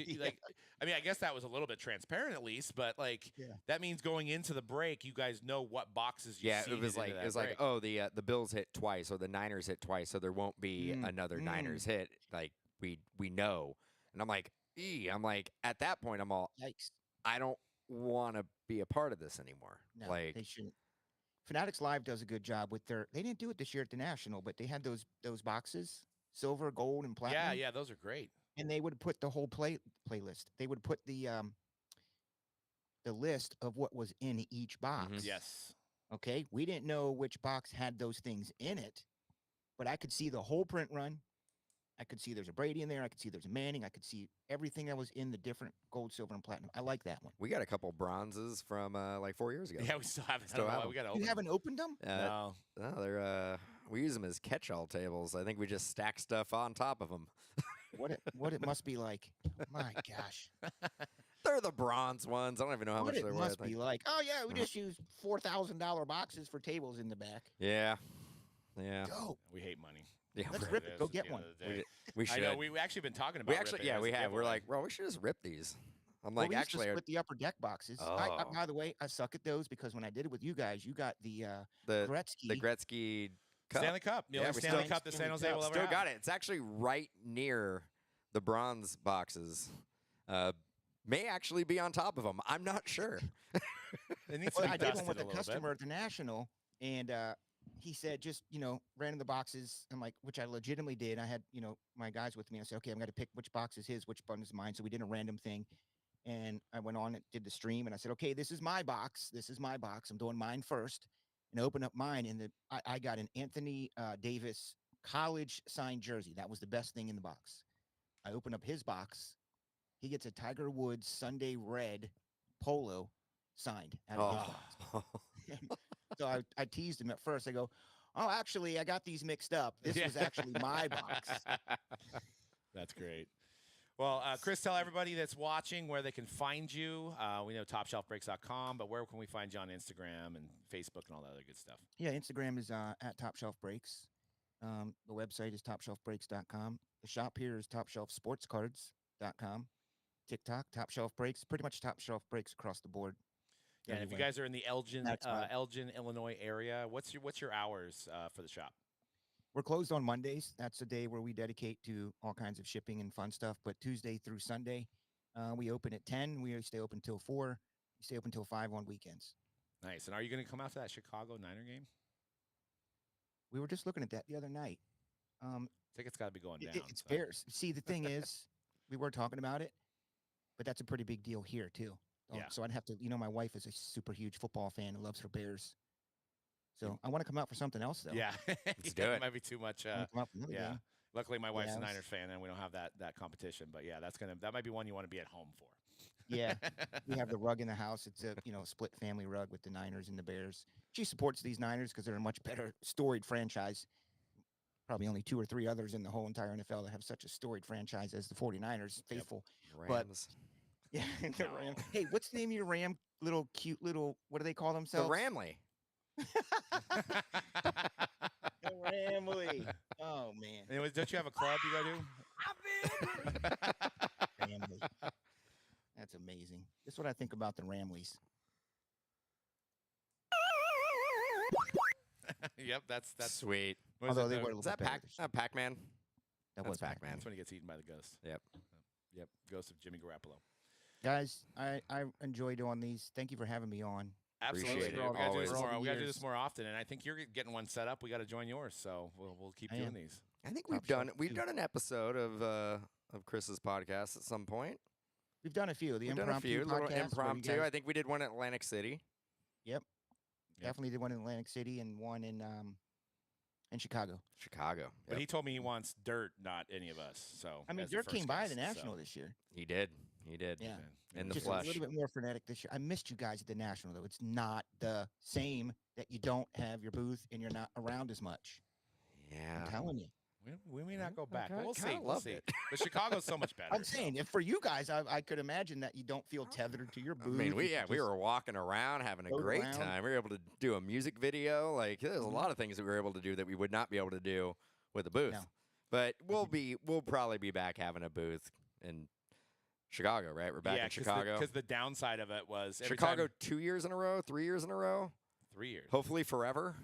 Yeah. like? I mean, I guess that was a little bit transparent at least, but like Yeah. that means going into the break, you guys know what boxes you. Yeah, it seeded was into like that break. oh the Bills hit twice or the Niners hit twice, so there won't be another Niners hit. Like we know, and I'm like, I'm like at that point I'm all Yikes. I don't want to be a part of this anymore. No, like they shouldn't. Fanatics Live does a good job with their. They didn't do it this year at the National, but they had those boxes, silver, gold, and platinum. yeah, those are great. And they would put the whole playlist. They would put the list of what was in each box. Yes. Okay. We didn't know which box had those things in it, but I could see the whole print run. I could see there's a Brady in there. I could see there's a Manning. I could see everything that was in the different gold, silver, and platinum. I like that one. we got a couple bronzes from like 4 years ago. Yeah, we still haven't. Still I don't know have why them. we got to You open. haven't opened them? No. No, they're we use them as catch-all tables. I think we just stack stuff on top of them. What it must be like? My gosh. They're the bronze ones. I don't even know how What much it they're must worth. be like. Oh yeah, we just use $4,000 boxes for tables in the back. Yeah. Yeah. Go. We hate money. Yeah. Let's Whatever rip it it. Go is at get the end one. of the day. We I should. know we actually been talking about. We actually, ripping yeah, as we a have. We're giveaway. like, well, we should just rip these. I'm Well, like, we used to actually, split the upper deck boxes. Oh. By the way, I suck at those because when I did it with you guys, you got the the Gretzky. Gretzky Cup. Stanley Cup. The Yeah, only we Stanley still- Cup that San Stanley Jose Cup. will ever Still have. got it. It's actually right near the bronze boxes. May actually be on top of them. I'm not sure. It needs Well, to I be did one dusted with a a little customer bit. at the National, and he said just ran in the boxes. I'm like, which I legitimately did. I had my guys with me. I said, okay, I'm going to pick which box is his, which one is mine. So we did a random thing, and I went on and did the stream, and I said, okay, this is my box. This is my box. I'm doing mine first, and I opened up mine, and I got an Anthony Davis college signed jersey. That was the best thing in the box. I opened up his box. He gets a Tiger Woods Sunday red polo signed out of his box. Oh. So I teased him at first. I go, oh, actually, I got these mixed up. This Yeah. was actually my box. That's great. Well, Chris, tell everybody that's watching where they can find you. We know topshelfbreaks.com, but where can we find you on Instagram and Facebook and all that other good stuff? Yeah, Instagram is at Top Shelf Breaks. The website is topshelfbreaks.com. The shop here is topshelfsportscards.com. TikTok, Top Shelf Breaks, pretty much Top Shelf Breaks across the board. Yeah, and if you everywhere. guys are in the Elgin, That's fine. Illinois area, what's your hours for the shop? We're closed on Mondays. That's a day where we dedicate to all kinds of shipping and fun stuff. But Tuesday through Sunday, we open at 10. We stay open till 4. We stay open till 5 on weekends. Nice. And are you going to come out to that Chicago Niner game? We were just looking at that the other night. Tickets got to be going down. It's so. fair. See, the thing is, we were talking about it, but that's a pretty big deal here too. Yeah. So I'd have to, my wife is a super huge football fan and loves her Bears. So I want to come out for something else though. Yeah. Let's do it. It might be too much. I wanna come out for another Yeah. game. Luckily, my wife's a Yeah, Niners fan, and we don't have that competition. But yeah, that might be one you want to be at home for. Yeah. We have the rug in the house. It's a split family rug with the Niners and the Bears. She supports these Niners because they're a much better storied franchise. Probably only 2 or 3 others in the whole entire NFL that have such a storied franchise as the 49ers faithful. But- Rams. Yeah. the No. Ram. Hey, what's the name of your Ram? Little cute little. What do they call The themselves? Ramley. The Ramley. Oh man. Anyways, don't you have a club you go to? Ramley. That's amazing. That's what I think about the Ramleys. Yep, that's Sweet. what is Although it, they the- were a little Is that bit better this year. Pac-Man? That That's was Pac-Man. That's when he gets eaten by the ghost. Yep. Yep, ghost of Jimmy Garoppolo. Guys, I enjoy doing these. Thank you for having me on. Absolutely, Appreciate dude. it. We gotta do this Always. more. We gotta do Years. this more often, and I think you're getting one set up. We got to join yours, so we'll keep I doing am. these. I think Top Shelf we've too. done an episode of Chris's podcast at some point. We've done a few. The We've done a impromptu few little podcast where you impromptu. guys I think we did one at Atlantic City. Yep. definitely did one in Atlantic City and one in Chicago. Chicago. But Yep. he told me he wants dirt, not any of us. So I mean, as the Dirk first came by guest, the National so. this year. He did. He did. Yeah. In the Just flesh. a little bit more frenetic this year. I missed you guys at the National though. It's not the same that you don't have your booth and you're not around as much. Yeah. I'm telling you. We may not go I back. kinda- We'll see. kinda We'll loved see. it. But Chicago's so much better. I'm saying, if for you guys, I could imagine that you don't feel tethered to your I booth. mean, you we could we just- were walking around having a float great around. time. We were able to do a music video. Like there's a lot of things that we were able to do that we would not be able to do with a booth. No. But we'll probably be back having a booth in Chicago, right? We're back in Chicago. Because the downside of it was every Chicago time, 2 years in a row, 3 years in a row, 3 years. hopefully forever.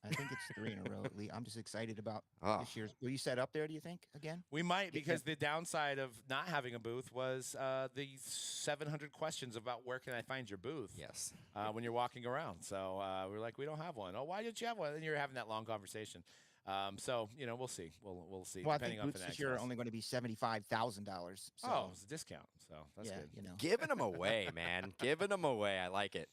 I think it's 3 in a row. Lee. I'm just excited about Oh, this year's. Will you set up there, do you think, again? We might, Yeah. because the downside of not having a booth was the 700 questions about where can I find your booth yes. when you're walking around. So we're like, we don't have one. Oh, why didn't you have one? And you're having that long conversation. So we'll see. We'll see. Well, I depending think on booths finance. this year are only going to be $75,000. So, Oh, it's a discount. So that's yeah, good. Giving them away, man. Giving them away. I like it.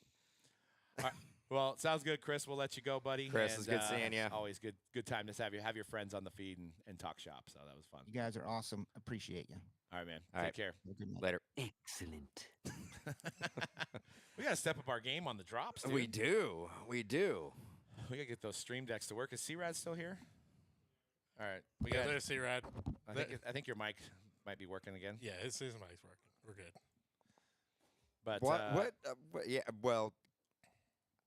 Well, sounds good, Chris. We'll let you go, buddy. Chris, And, it's good seeing ya. Always good time to have your friends on the feed and talk shop. So that was fun. You guys are awesome. Appreciate you. All right, man. All Take right. care. Have a good night. Later. Excellent. We got to step up our game on the drops, dude. We do. We do. We got to get those stream decks to work. Is C-Rad still here? All right. We Yeah, got. there's C-Rad. I think your mic might be working again. Yeah, his mic's working. We're good. But What? Yeah. Well,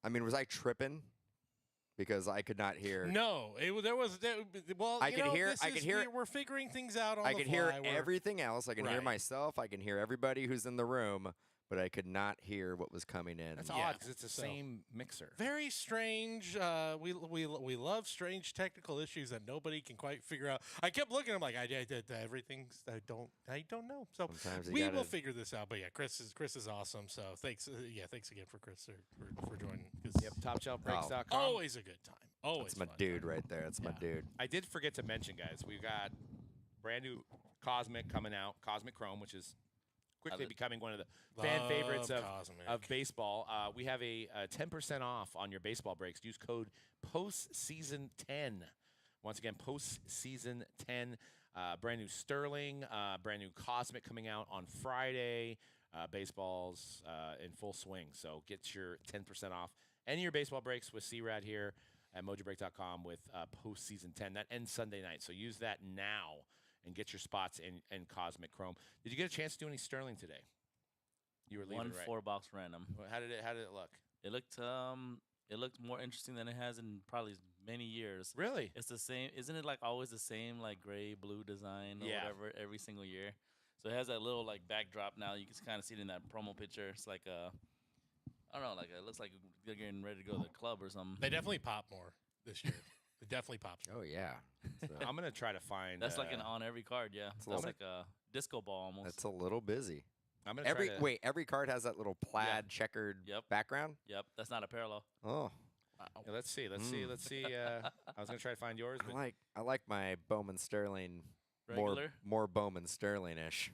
I mean, was I tripping? Because I could not hear. No, well, I could hear- this I could is- hear- We're figuring things out on I the could fly. hear We're- everything else. I can hear Right. myself. I can hear everybody who's in the room, but I could not hear what was coming in. that's Yeah, odd because it's the so- same mixer. Very strange. We love strange technical issues that nobody can quite figure out. I kept looking. I'm like, I did everything's. I don't know. So Sometimes you we gotta- will figure this out. But yeah, Chris is awesome. So thanks. Thanks again for Chris for joining. 'Cause Yep. TopShelfBreaks.com. always a good time. Always That's my fun dude time. right there. That's my Yeah. dude. I did forget to mention, guys. We've got brand new Cosmic coming out, Cosmic Chrome, which is quickly becoming one of the fan favorites Love of Cosmic. baseball. We have a 10% off on your baseball breaks. Use code postseason 10. Once again, postseason 10. Brand new Sterling, brand new Cosmic coming out on Friday. Baseball's in full swing. So get your 10% off any of your baseball breaks with C-Rad here at Mojobreak.com with postseason 10. That ends Sunday night. So use that now and get your spots in Cosmic Chrome. Did you get a chance to do any Sterling today? You were leaving, One right? 4-box random. How did it look? It looked more interesting than it has in probably many years. Really? It's the same, isn't it? Like always the same, like gray blue design or Yeah. whatever every single year. So it has that little like backdrop now. You can kind of see it in that promo picture. It's like I don't know, like it looks like they're getting ready to go to the club or something. They definitely pop more this year. They definitely pop. Oh yeah. So I'm gonna try to find. That's like an on every card, yeah. a That's little- like a disco ball almost. that's a little busy. I'm gonna try to, Every card has that little plaid checkered Yep. background. Yep, that's not a parallel. Oh, Yeah, let's see. Let's see. I was gonna try to find yours, but I like my Bowman Sterling Regular? more Bowman Sterling-ish.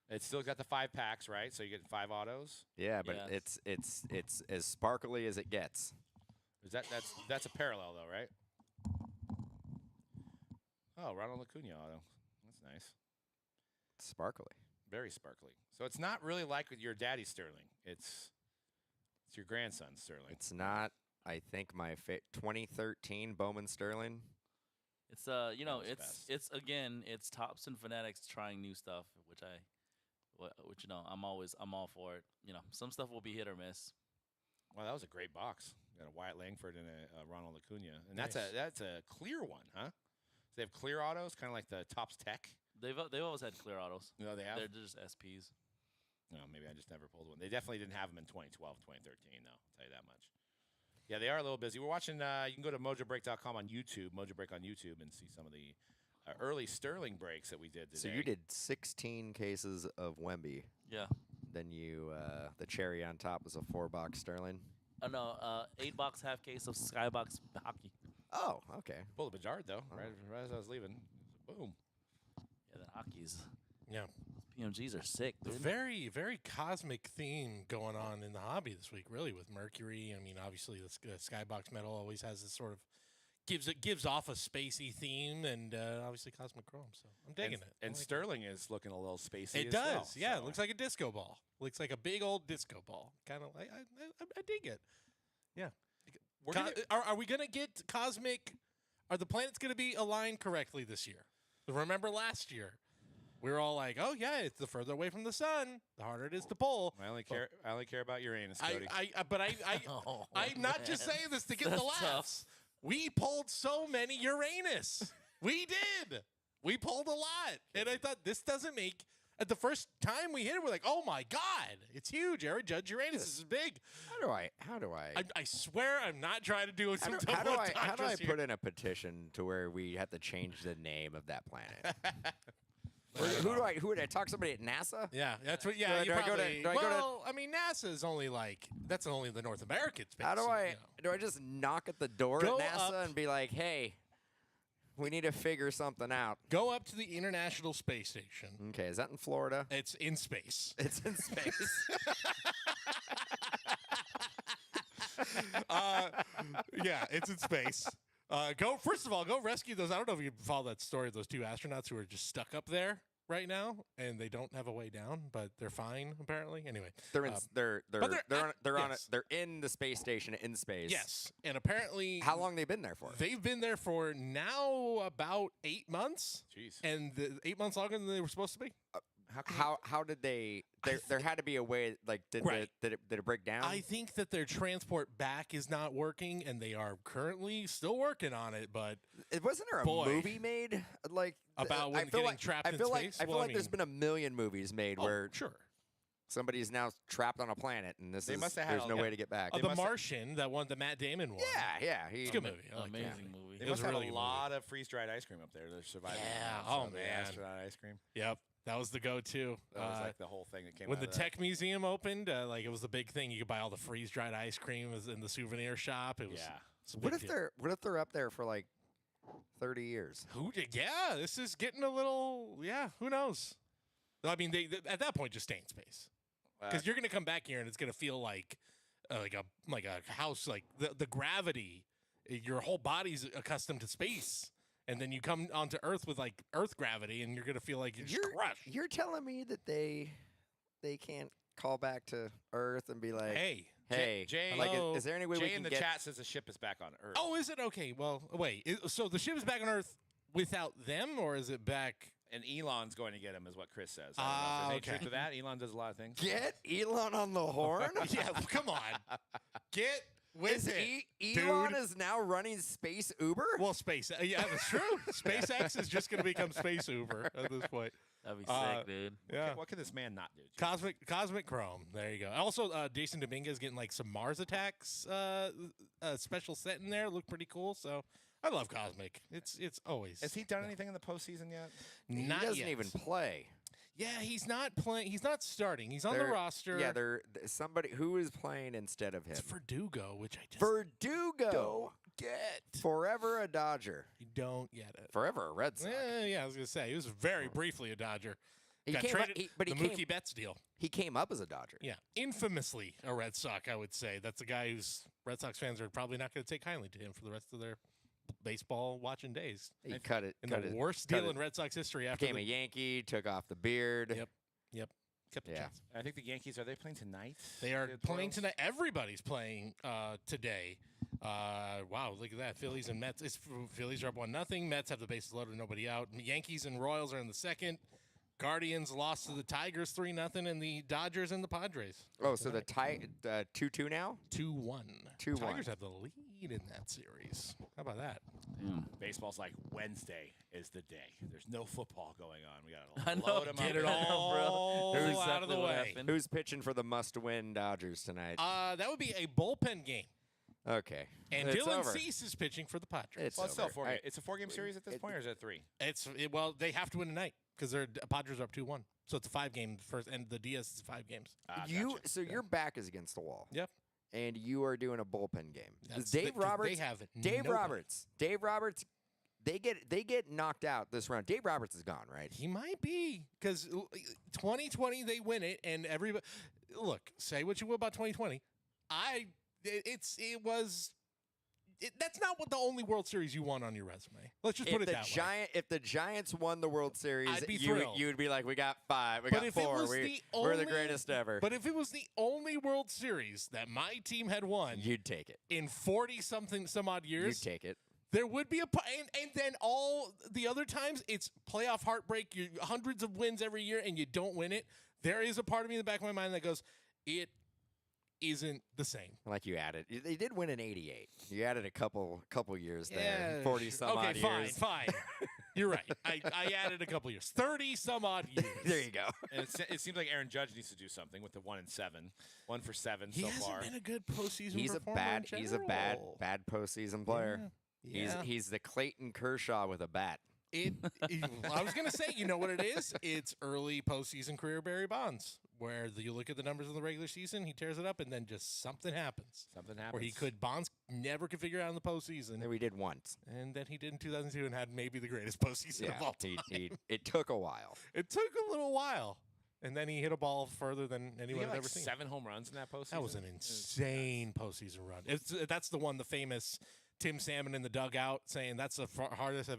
it's still got the 5 packs, right? So you get 5 autos. Yeah, but Yeah. it's as sparkly as it gets. Is that's a parallel though, right? Oh, Ronald Acuna auto. That's nice. Sparkly. Very sparkly. So it's not really like with your daddy's Sterling. It's your grandson's Sterling. It's not. I think my 2013 Bowman Sterling. It's you know, That was it's again, it's Topps and Fanatics trying new stuff, which you know, I'm all for it. You know, some stuff will be hit or miss. Wow, that was a great box. Got a Wyatt Langford and a Ronald Acuna, and that's Nice. that's a clear one, huh? So they have clear autos, kind of like the Topps Tech. They've always had clear autos. No, they have. They're just SPs. No, maybe I just never pulled one. They definitely didn't have them in 2012, 2013, though. I'll tell you that much. Yeah, they are a little busy. We're watching. You can go to Mojobreak.com on YouTube, Mojobreak on YouTube, and see some of the early Sterling breaks that we did today. So you did 16 cases of Wemby. Yeah. Then you the cherry on top was a 4-box Sterling. Oh no, 8-box half case of Skybox hockey. Oh, okay. pulled a Bedard though, right as I was leaving. Boom. Yeah, that hockey's Yeah. PMGs are sick, A dude. very, very cosmic theme going on in the hobby this week, really, with Mercury. I mean, obviously, the Skybox metal always has this sort of gives off a spacey theme, and obviously Cosmic Chrome. So I'm digging it. I And like it. Sterling is looking a little spacey. It as does, well, yeah. so- It looks like a disco ball. Looks like a big old disco ball. Kind of like I dig it. Yeah. We're gonna, Are we gonna get cosmic? Are the planets gonna be aligned correctly this year? Remember last year, we were all like, "Oh yeah, it's the further away from the sun, the harder it is to pull." I only care about Uranus, Cody. Oh, I'm not just man. saying this to get the That's tough. laughs. We pulled so many Uranus. We did. We pulled a lot, and I thought this doesn't make. At the first time we hit it, we're like, "Oh my god, it's huge!" Aaron Judge Uranus is big. How do I I swear, I'm not trying to do some how do double I entendres put here. in a petition to where we have to change the name of that planet? Who would I talk to somebody at NASA? Yeah, that's what. Do Yeah, I- you do I go to- probably. do I go to- Well, I mean, NASA is only like that's only the North American space. How do you I know. do I just knock at the door Go at NASA up. and be like, "Hey, we need to figure something out." Go up to the International Space Station? Okay, is that in Florida? It's in space. It's in space. Yeah, it's in space. First of all, go rescue those. I don't know if you follow that story of those 2 astronauts who are just stuck up there right now, and they don't have a way down, but they're fine apparently. Anyway, They're in. They're but they're yes. They're in the space station in space. yes, and apparently How long they been there for? they've been there for now about 8 months, Jeez. and 8 months longer than they were supposed to be. How did they? There had to be a way. Like, did Right. it break down? I think that their transport back is not working, and they are currently still working on it. But It wasn't there a Boy. movie made like About I when feel getting like, trapped I in feel like space? I feel Well, I like there's mean- been a million movies made where sure. somebody's now trapped on a planet and They must have had there's a- no yeah. way to get back. They The must have- Martian, that one, the Matt Damon one. Yeah. It's a good movie. I like that. Amazing movie. They It must was a have really a good lot of freeze-dried ice cream up there. They're surviving. Yeah, on oh, the man. astronaut ice cream. Yep, that was the go-to. That was like the whole thing that came When out the of that. Tech Museum opened, like it was the big thing. You could buy all the freeze-dried ice cream in the souvenir shop. It was. Yeah. it's a What big if deal. they're up there for like 30 years? Yeah, this is getting a little. Yeah, who knows? I mean, they at that point just stay in space because you're going to come back here and it's going to feel like a house. Like the gravity, your whole body's accustomed to space, and then you come onto Earth with like Earth gravity, and you're going to feel like you're just crushed. You're telling me that they can't call back to Earth and be like, Hey. hey, Jay- like, Hello. is there any way we Jay can in the get? chat says the ship is back on Earth. Oh, is it okay? Well, wait. So the ship is back on Earth without them, or is it back And Elon's going to get him, is what Chris says. I don't know if there's any Okay. truth to that. Elon does a lot of things. Get Elon on the horn. Yeah, come on. Get with Is it, Elon dude. is now running space Uber? Well, space. Yeah, that's true. SpaceX is just going to become space Uber at this point. That'd be Uh, sick, dude. Yeah. What can this man not do? Cosmic Chrome. There you go. Also, Jason Dominguez getting like some Mars Attacks special set in there. Looked pretty cool. So I love Cosmic. It's always. Has he done anything in the postseason yet? He Not doesn't yet. even play. Yeah, he's not playing. He's not starting. He's on the They're- roster. Yeah, somebody who is playing instead of him. It's Verdugo, which I just Verdugo. don't get. Forever a Dodger. You don't get it. Forever a Red Sox. Yeah, I was gonna say he was very briefly a Dodger. He Got came up- traded he- but he the came- Mookie Betts deal. He came up as a Dodger. Yeah, infamously a Red Sox, I would say. That's a guy who's Red Sox fans are probably not going to take kindly to him for the rest of their baseball watching days. He cut it. In cut the it, worst cut deal it. in Red Sox history after Became a Yankee. Took off the beard. Yep. Kept the Yeah. chance. I think the Yankees, are they playing tonight? They are The playing Royals? tonight. Everybody's playing today. Wow, look at that. Phillies and Mets. Phillies are up 1-0. Mets have the bases loaded, nobody out. Yankees and Royals are in the second. Guardians lost to the Tigers 3-0, and the Dodgers and the Padres. Oh, so the 2-2 now? 2-1. 2-1. Tigers have the lead in that series. How about that? Baseball's like Wednesday is the day. The's no football going on. We I got to know. load them Get up. it all That's out exactly of the what way. happened. Who's pitching for the must-win Dodgers tonight? That would be a bullpen game. Okay. And It's Dylan over. Cease is pitching for the Padres. It's Well, it's still over. it's a 4-game series at this point, or is it 3? Well, they have to win tonight because their Padres are up 2-1. So it's a 5-game first, and the DS is 5 games. So your back is against the wall. Yep. And you are doing a bullpen game. That's- Dave they- Roberts. they have Dave nobody. Roberts. They get knocked out this round. Dave Roberts is gone, right? He might be because 2020 they win it, and everybody look. Say what you will about 2020. That's not what the only World Series you won on your resume. Let's just put it that way. If the Giants won the World Series, I'd be you thrilled. would be like, we got 5, we But got if it 4, was we're the the only- greatest ever. But if it was the only World Series that my team had won You'd take it. in 40-something some odd You'd years, take it. there would be and then all the other times it's playoff heartbreak. You hundreds of wins every year and you don't win it. There is a part of me in the back of my mind that goes, it isn't the same. Like you added, they did win in '88. You added a couple years there, Yeah, 40 sure. some odd Okay, years. fine. You're right. I added a couple years, 30 some odd years. There you go. And it seems like Aaron Judge needs to do something with the 1-7, 1 for 7 He so hasn't far. been a good postseason He's a performer in bad general. postseason player. Yeah. He's the Clayton Kershaw with a bat. I was going to say, you know what it is? It's early postseason career Barry Bonds, where you look at the numbers in the regular season, he tears it up, and then just something happens. Something happens. Where Bonds never could figure it out in the postseason. And we did once. And then he did in 2002 and had maybe the greatest postseason of all time. It took a while. It took a little while. And then he hit a ball further than He anyone had had like ever seen. 7 home runs in that postseason. That was an insane postseason run. That's the one, the famous Tim Salmon in the dugout saying that's the furthest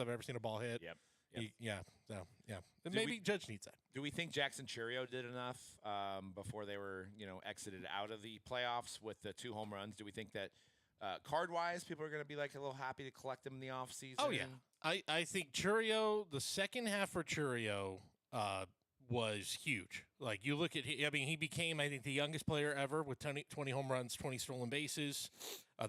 I've ever seen a ball hit. Yep. Yeah. And Did maybe Judge needs that. Do we think Jackson Churio did enough before they were, exited out of the playoffs with the 2 home runs? Do we think that card-wise, people are going to be like a little happy to collect them in the offseason? Oh, yeah. I think Churio, the second half for Churio was huge. Like, you look at, he became, I think, the youngest player ever with 20 home runs, 20 stolen bases.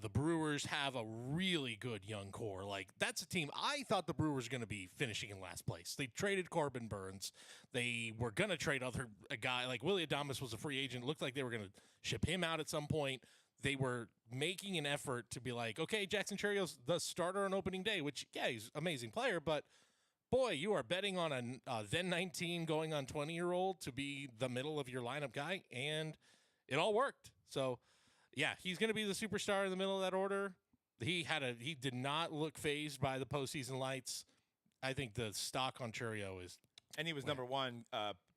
The Brewers have a really good young core. Like, that's a team. I thought the Brewers were going to be finishing in last place. They traded Corbin Burns. They were going to trade a guy. Like, Willie Adames was a free agent. It looked like they were going to ship him out at some point. They were making an effort to be like, okay, Jackson Churio's the starter on opening day, which, yeah, he's an amazing player, but boy, you are betting on a then 19 going on 20-year-old to be the middle of your lineup guy, and it all worked. So, yeah, he's going to be the superstar in the middle of that order. He did not look phased by the postseason lights. I think the stock on Churio is, And he was number 1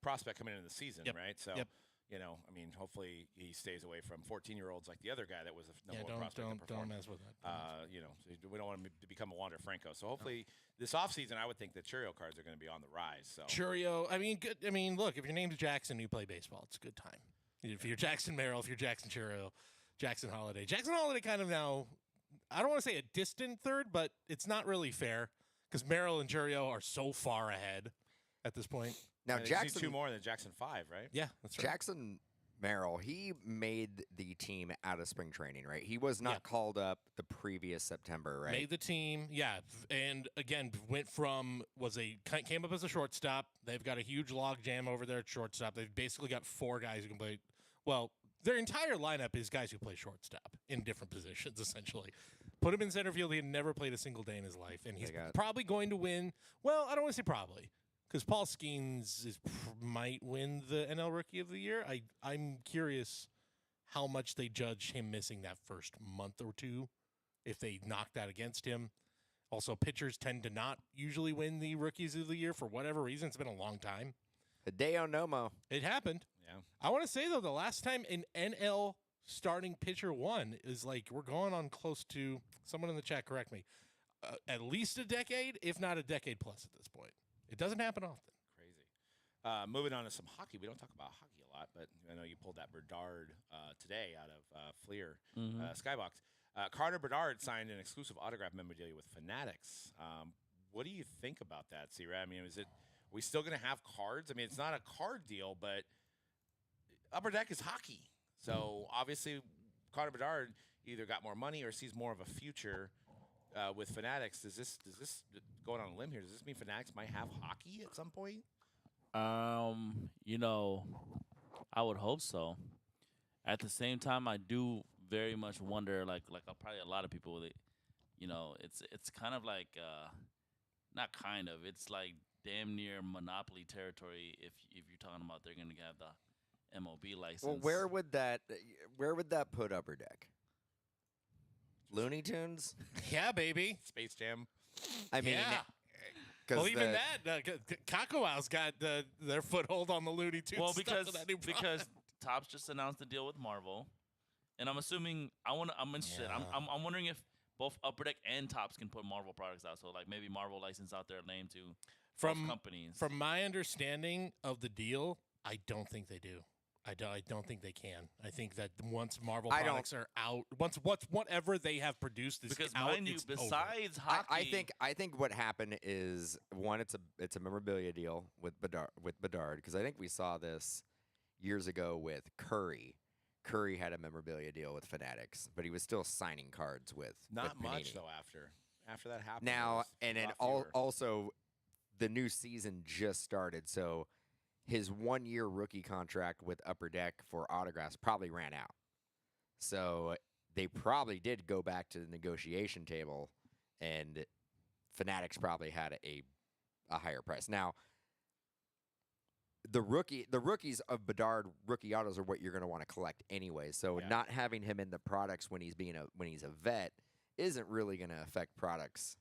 prospect coming into the season, Yep. right? So, Yep. Hopefully he stays away from 14-year-olds like the other guy that was a yeah, number 1 prospect. that don't performed. mess with that. We don't want him to become a Wander Franco. So hopefully this offseason, I would think the Churio cards are going to be on the rise. So Churio, look, if your name's Jackson, you play baseball. It's a good time. If you're Jackson Merrill, if you're Jackson Churio, Jackson Holiday. Jackson Holiday kind of now, I don't want to say a distant third, but it's not really fair because Merrill and Jurio are so far ahead at this point. Now They just need Jackson, 2 more than Jackson 5, right? Yeah, that's right. Jackson Merrill, he made the team out of spring training, right? He was not called up the previous September, right? Made the team, yeah, and again came up as a shortstop. They've got a huge log jam over there at shortstop. They've basically got 4 guys who can play. Well, their entire lineup is guys who play shortstop in different positions, essentially. Put him in center field. He had never played a single day in his life, and he's probably going to win. Well, I don't want to say probably, because Paul Skeens might win the NL Rookie of the Year. I'm curious how much they judge him missing that first month or two, if they knock that against him. Also, pitchers tend to not usually win the Rookies of the Year for whatever reason. It's been a long time. Hideo Nomo. It happened. Yeah. I want to say, though, the last time an NL starting pitcher won is like, we're going on close to, someone in the chat correct me, at least a decade, if not a decade plus at this point. It doesn't happen often. Crazy. Moving on to some hockey. We don't talk about hockey a lot, but I know you pulled that Bedard today out of Fleer Skybox. Carter Bedard signed an exclusive autograph memorabilia with Fanatics. What do you think about that, C-Ray? I mean, are we still going to have cards? I mean, it's not a card deal, but Upper Deck is hockey. So obviously, Carter Bedard either got more money or sees more of a future with Fanatics. Does this going on a limb here? Does this mean Fanatics might have hockey at some point? You know, I would hope so. At the same time, I do very much wonder, like probably a lot of people, you know, it's kind of like, not kind of, it's like damn near monopoly territory if you're talking about they're going to have the MLB license. Well, where would that put Upper Deck? Looney Tunes? Yeah, baby. Space Jam. I mean, Yeah. Well, even that, Kakawau's got their foothold on the Looney Tunes. Well, stuff with that new because product. Topps just announced a deal with Marvel, and I'm assuming I'm interested. Yeah. I'm wondering if both Upper Deck and Topps can put Marvel products out. So like maybe Marvel license out their name to both companies. From my understanding of the deal, I don't think they do. I don't think they can. I think that once Marvel products are out, whatever they have produced is because out, mind you, it's besides over. hockey, I think what happened is one, it's a memorabilia deal with Bedard because I think we saw this years ago with Curry. Curry had a memorabilia deal with Fanatics, but he was still signing cards with Not with much Panini. though. After that happened. Now it was and a then lot fewer. also the new season just started, so his 1-year rookie contract with Upper Deck for autographs probably ran out. So they probably did go back to the negotiation table, and Fanatics probably had a higher price. Now, the rookies of Bedard rookie autos are what you're going to want to collect anyway. So Yeah. not having him in the products when he's a vet isn't really going to affect products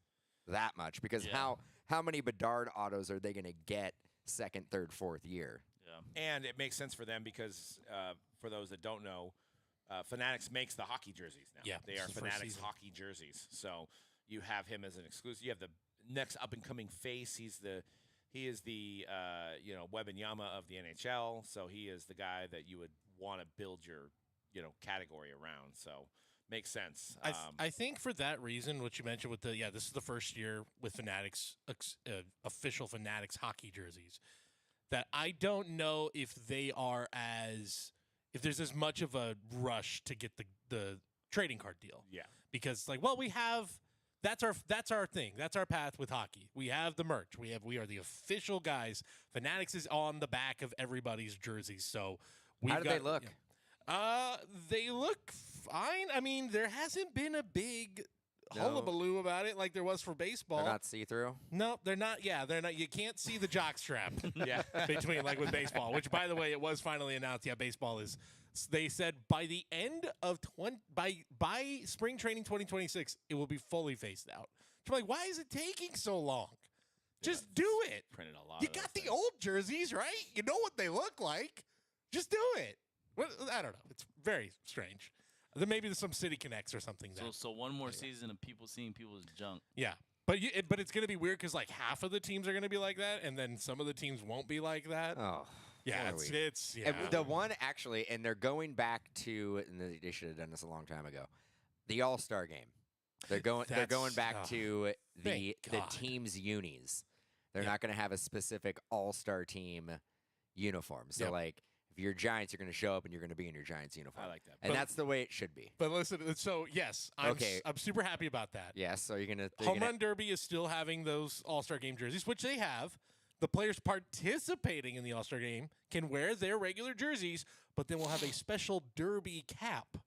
that much because how many Bedard autos are they going to get second, third, fourth year? yeah. And it makes sense for them because for those that don't know, Fanatics makes the hockey jerseys now. Yeah, They this are is the first Fanatics season. hockey jerseys. So you have him as an exclusive. You have the next up and coming face. He is the Wembanyama of the NHL. So he is the guy that you would want to build your category around. So makes sense. I think for that reason, what you mentioned with this is the first year with Fanatics, official Fanatics hockey jerseys, that I don't know if there's as much of a rush to get the trading card deal. Yeah. Because that's our thing. That's our path with hockey. We have the merch. We are the official guys. Fanatics is on the back of everybody's jerseys. So How do they look? They look fine. I mean, there hasn't been a big hullabaloo about it like there was for baseball. They're not see-through? No, they're not. Yeah, they're not. You can't see the jock strap Yeah. between like with baseball, which by the way, it was finally announced. Yeah, baseball is. They said by the end of by spring training 2026, it will be fully phased out. So I'm like, why is it taking so long? Just do it. Printed a lot. You of got those the things. old jerseys, right? You know what they look like. Just do it. I don't know. It's very strange. Then maybe there's some City Connects or something. So one more season of people seeing people's junk. Yeah. But it's going to be weird because like half of the teams are going to be like that, and then some of the teams won't be like that. Oh. Yeah, are we? it's yeah. And the one actually, and they're going back to, and they should have done this a long time ago, the All-Star game. They're going back oh, to the God. team's unis. They're Yeah. not going to have a specific all-star team uniform. So Yep. like if you're Giants, you're going to show up and you're going to be in your Giants uniform. I like that. And But- that's the way it should be. But listen, so yes, Okay. I'm super happy about that. Yes, so you're going to Home Run Derby is still having those All-Star Game jerseys, which they have. The players participating in the All-Star Game can wear their regular jerseys, but then we'll have a special Derby cap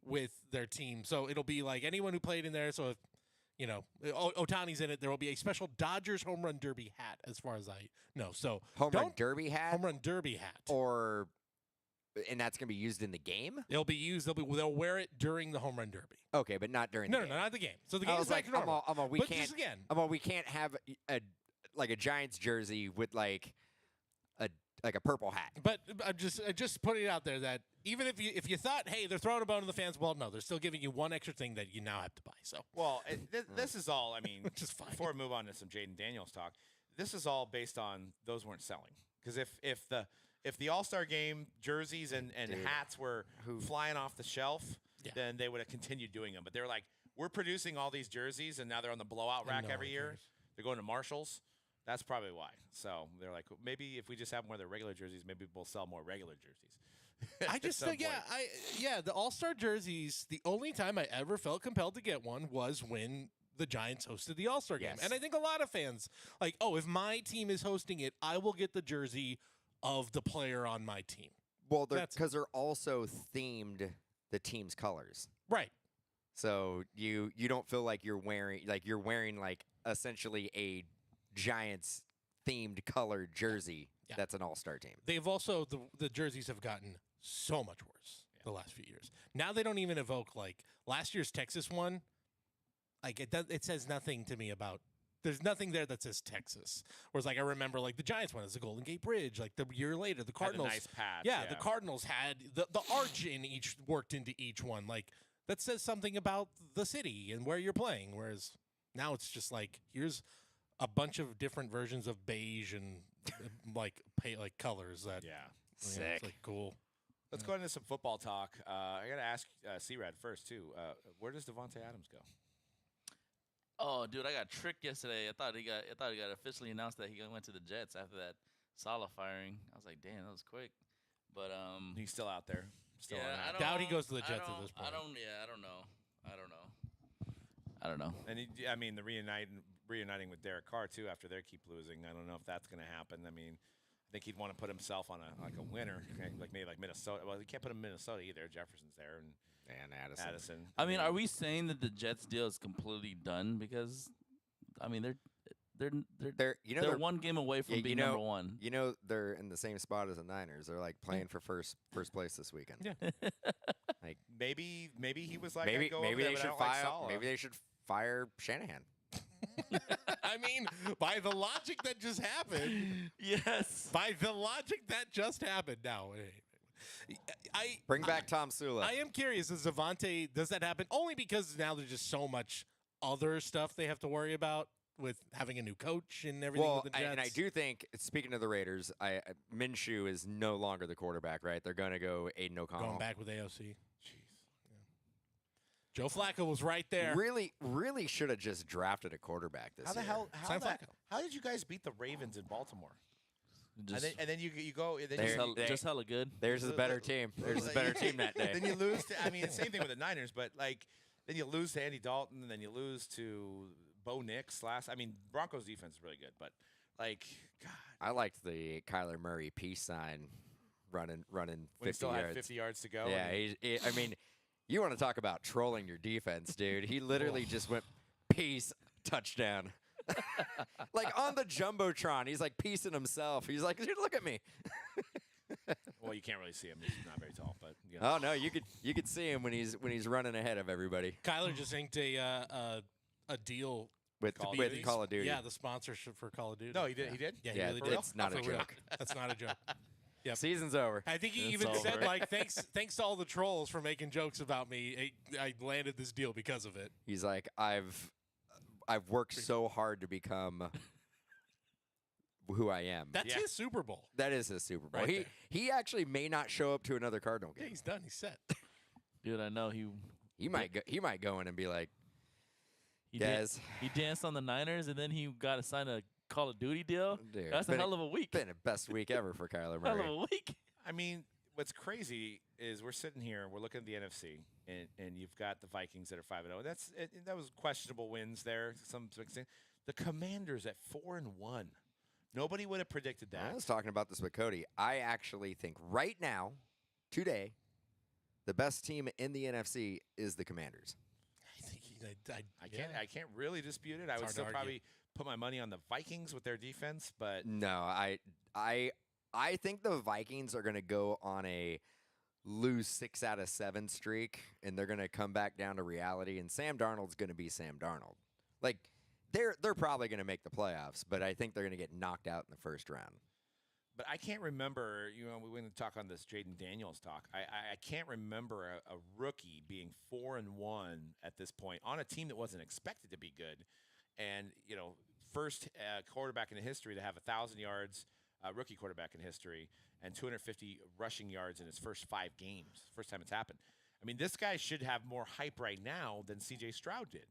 with their team. So it'll be like anyone who played in there. So if, Otani's in it, there will be a special Dodgers Home Run Derby hat, as far as I know. So home run don't- derby hat Home Run Derby hat. and that's going to be used in the game? They'll be used. They'll wear it during the Home Run Derby. Okay, but not during No, the no, game. not the game. So the I game's was back like, to normal. we But can't just again, we can't have a Giants jersey with like a purple hat. But I'm just putting it out there that even if you thought, hey, they're throwing a bone to the fans, well, no, they're still giving you one extra thing that you now have to buy. So Well, this is all. I mean, Which is fine. Before we move on to some Jayden Daniels talk, this is all based on those weren't selling. Because if the All-Star Game jerseys and Dude. hats were flying off the shelf, Yeah. then they would have continued doing them. But they're like, we're producing all these jerseys, and now they're on the blowout rack no every one year. cares. They're going to Marshalls. That's probably why. So they're like, maybe if we just have them wear their regular jerseys, maybe we'll sell more regular jerseys. I At just some think, the All-Star jerseys, the only time I ever felt compelled to get one was when the Giants hosted the All-Star Game. Yes. And I think a lot of fans, like, oh, if my team is hosting it, I will get the jersey of the player on my team. Well, That's- because they're also themed the team's colors. Right. So you don't feel like you're wearing like essentially a Giants themed colored jersey Yeah. that's an all-star team. They've also, the jerseys have gotten so much worse the last few years. Now they don't even evoke, like, last year's Texas one. Like, it says nothing to me about, there's nothing there that says Texas. Whereas, like, I remember, like, the Giants one is the Golden Gate Bridge. Like, the year later, the Had a Cardinals. nice patch. Yeah, the Cardinals had the arch worked into each one. Like, that says something about the city and where you're playing. Whereas now it's just like, here's a bunch of different versions of beige and like colors that Yeah. it's Sick. like cool. Let's go into some football talk. I got to ask C-Rad first, too. Where does Devontae Adams go? Oh, dude, I got tricked yesterday. I thought he got officially announced that he went to the Jets after that Saleh firing. I was like, damn, that was quick. But He's still out there. Still yeah, on I that. don't, Doubt he goes to the I Jets at don't- this point. I don't know. I don't know. And I mean, the reuniting with Derek Carr too after they keep losing. I don't know if that's going to happen. I mean, I think he'd want to put himself on a winner, like maybe like Minnesota. Well, he can't put him in Minnesota either. Jefferson's there and And Addison. I mean, are we saying that the Jets deal is completely done? Because, I mean, they're They're one game away from Yeah, being number one. You know they're in the same spot as the Niners. They're like playing for first place this weekend. Yeah. Like maybe he was like, maybe I'd go over maybe there, they but I should don't like fire Saleh. maybe they should fire Shanahan. I mean, by the logic that just happened. Yes. By the logic that just happened. Now, Bring back Tom Sula. I am curious. Does that happen? Only because now there's just so much other stuff they have to worry about with having a new coach and everything Well, with the Jets. and I do think, speaking of the Raiders, Minshew is no longer the quarterback, right? They're going to go Aiden O'Connell. Going back with AOC. Joe Flacco was right there. Really should have just drafted a quarterback this How the year. hell? Sign Flacco. How did you guys beat the Ravens in Baltimore? Just, And then you go. And then There- just, you, hella, just hella good. There's the better team. There's the better team that day. Then you lose to. I mean, same thing with the Niners, but like then you lose to Andy Dalton, and then you lose to Bo Nix last. I mean, Broncos defense is really good, but like God, I liked the Kyler Murray peace sign running when he 50 still yards. had 50 yards to go. Yeah, and I mean, you want to talk about trolling your defense, dude. He literally just went peace touchdown. Like on the Jumbotron, he's like piecing himself. He's like, dude, look at me. well, you can't really see him; he's not very tall. But you know. Oh no, you could see him when he's running ahead of everybody Kyler just inked a deal with Call of with Duty? Call of Duty. Yeah, the sponsorship for Call of Duty. No, he did. He did. Yeah, Yeah, he really did. it's not a For real. joke. That's not a joke. Yep. Season's over. I think he It's even said over. like, thanks to all the trolls for making jokes about me. I landed this deal because of it. He's like, I've worked so hard to become who I am. That's Yeah. his Super Bowl. That is his Super Bowl. Right there. He actually may not show up to another Cardinal Yeah, game. he's done. He's set. Dude, I know he. He might go in and be like, He danced on the Niners, and then he got assigned a Call of Duty deal. Dude, That's a hell of a week. Been the best week ever for Kyler Hell of Murray. a week. I mean, what's crazy is we're sitting here, we're looking at the NFC, and you've got the Vikings that are 5-0. That was questionable wins there. The Commanders at 4-1. Nobody would have predicted that. I was talking about this with Cody. I actually think right now, today, the best team in the NFC is the Commanders. I think I can't really dispute it. I would hard to still argue. probably put my money on the Vikings with their defense, but No, I think the Vikings are going to go on a lose 6 out of 7 streak, and they're going to come back down to reality. And Sam Darnold's going to be Sam Darnold. Like they're probably going to make the playoffs, but I think they're going to get knocked out in the first round. But I can't remember, we went to talk on this Jayden Daniels talk. I can't remember a rookie being 4-1 at this point on a team that wasn't expected to be good. And, first quarterback in history to have 1,000 yards, rookie quarterback in history, and 250 rushing yards in his first 5 games. First time it's happened. I mean, this guy should have more hype right now than C.J. Stroud did.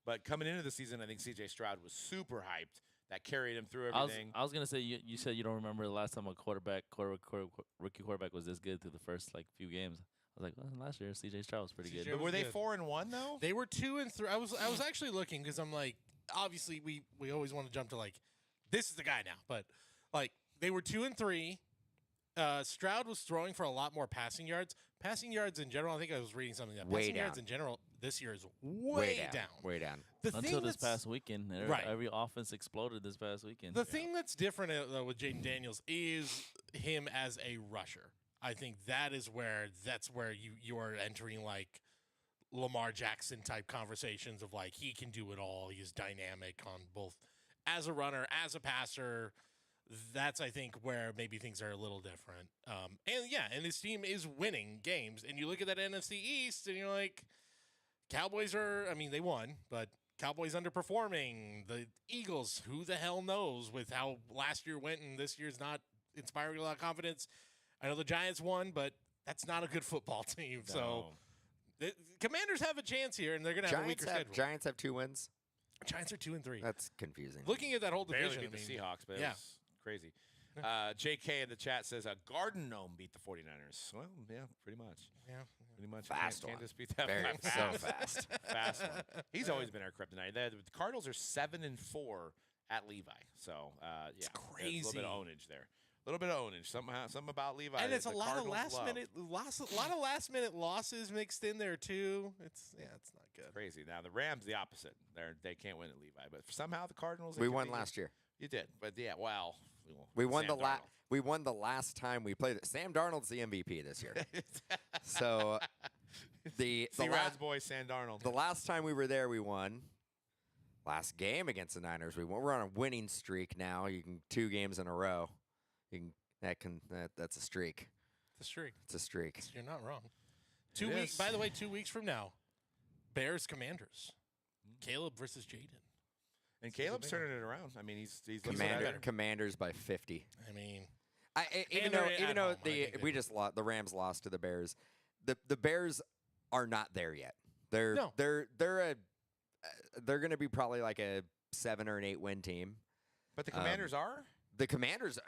But coming into the season, I think C.J. Stroud was super hyped. That carried him through everything. I was gonna say you said you don't remember the last time a rookie quarterback was this good through the first few games. I was like, well, last year C.J. Stroud was pretty good. CJ But were they good. 4-1 though? They were 2-3. I was actually looking because I'm like, obviously we always want to jump to this is the guy now, but they were 2-3. Stroud was throwing for a lot more passing yards. Passing yards in general, I think I was reading something that Way passing yards down. in general this year is way down. Way down. The Until thing this that's- past weekend, Right. every offense exploded this past weekend. The thing that's different with Jayden Daniels is him as a rusher. I think that's where you are entering Lamar Jackson type conversations of he can do it all. He's dynamic on both as a runner, as a passer. That's I think where maybe things are a little different. And his team is winning games. And you look at that NFC East and you're like, Cowboys they won, but Cowboys underperforming. The Eagles, who the hell knows with how last year went and this year's not inspiring a lot of confidence. I know the Giants won, but that's not a good football team. So No. the Commanders have a chance here, and they're going to have a weaker schedule. Giants have 2 wins. Giants are 2-3. That's confusing. Looking at that whole Barely division, beat the Seahawks, but yeah. it was crazy. JK in the chat says a Garden Gnome beat the 49ers. Well, yeah, pretty much. Yeah. Pretty much. Fast Can't one. dispute that. Very fast. so fast. Fast one. He's always been our kryptonite. The Cardinals are 7-4 at Levi. So, yeah. There's a crazy. little bit of ownage there. A little bit of ownage. Something about Levi. And that it's a the lot of Cardinals love. last minute losses mixed in there too. It's not good. Crazy. Now the Rams, the opposite. They can't win at Levi, but somehow the Cardinals. We won last year. You did, but yeah. Wow. We won Sam Darnold. We won the last time we played it. Sam Darnold's the MVP this year. So the C-Rad's boy, Sam Darnold. the last time we were there, we won. Last game against the Niners, we won. We're on a winning streak now. You can 2 games in a row. That's a streak. It's a streak. It's a streak. You're not wrong. It 2 weeks. is. By the way, 2 weeks from now, Bears Commanders. Caleb versus Jayden. And Caleb's turning it around. I mean, he's looking better. Commanders by 50. I mean, Even And though they're at even though home, I think we they- just lost, the Rams lost to the Bears. The Bears are not there yet. They're No. they're going to be probably like a 7 or an 8 win team. But the Commanders are. The Commanders,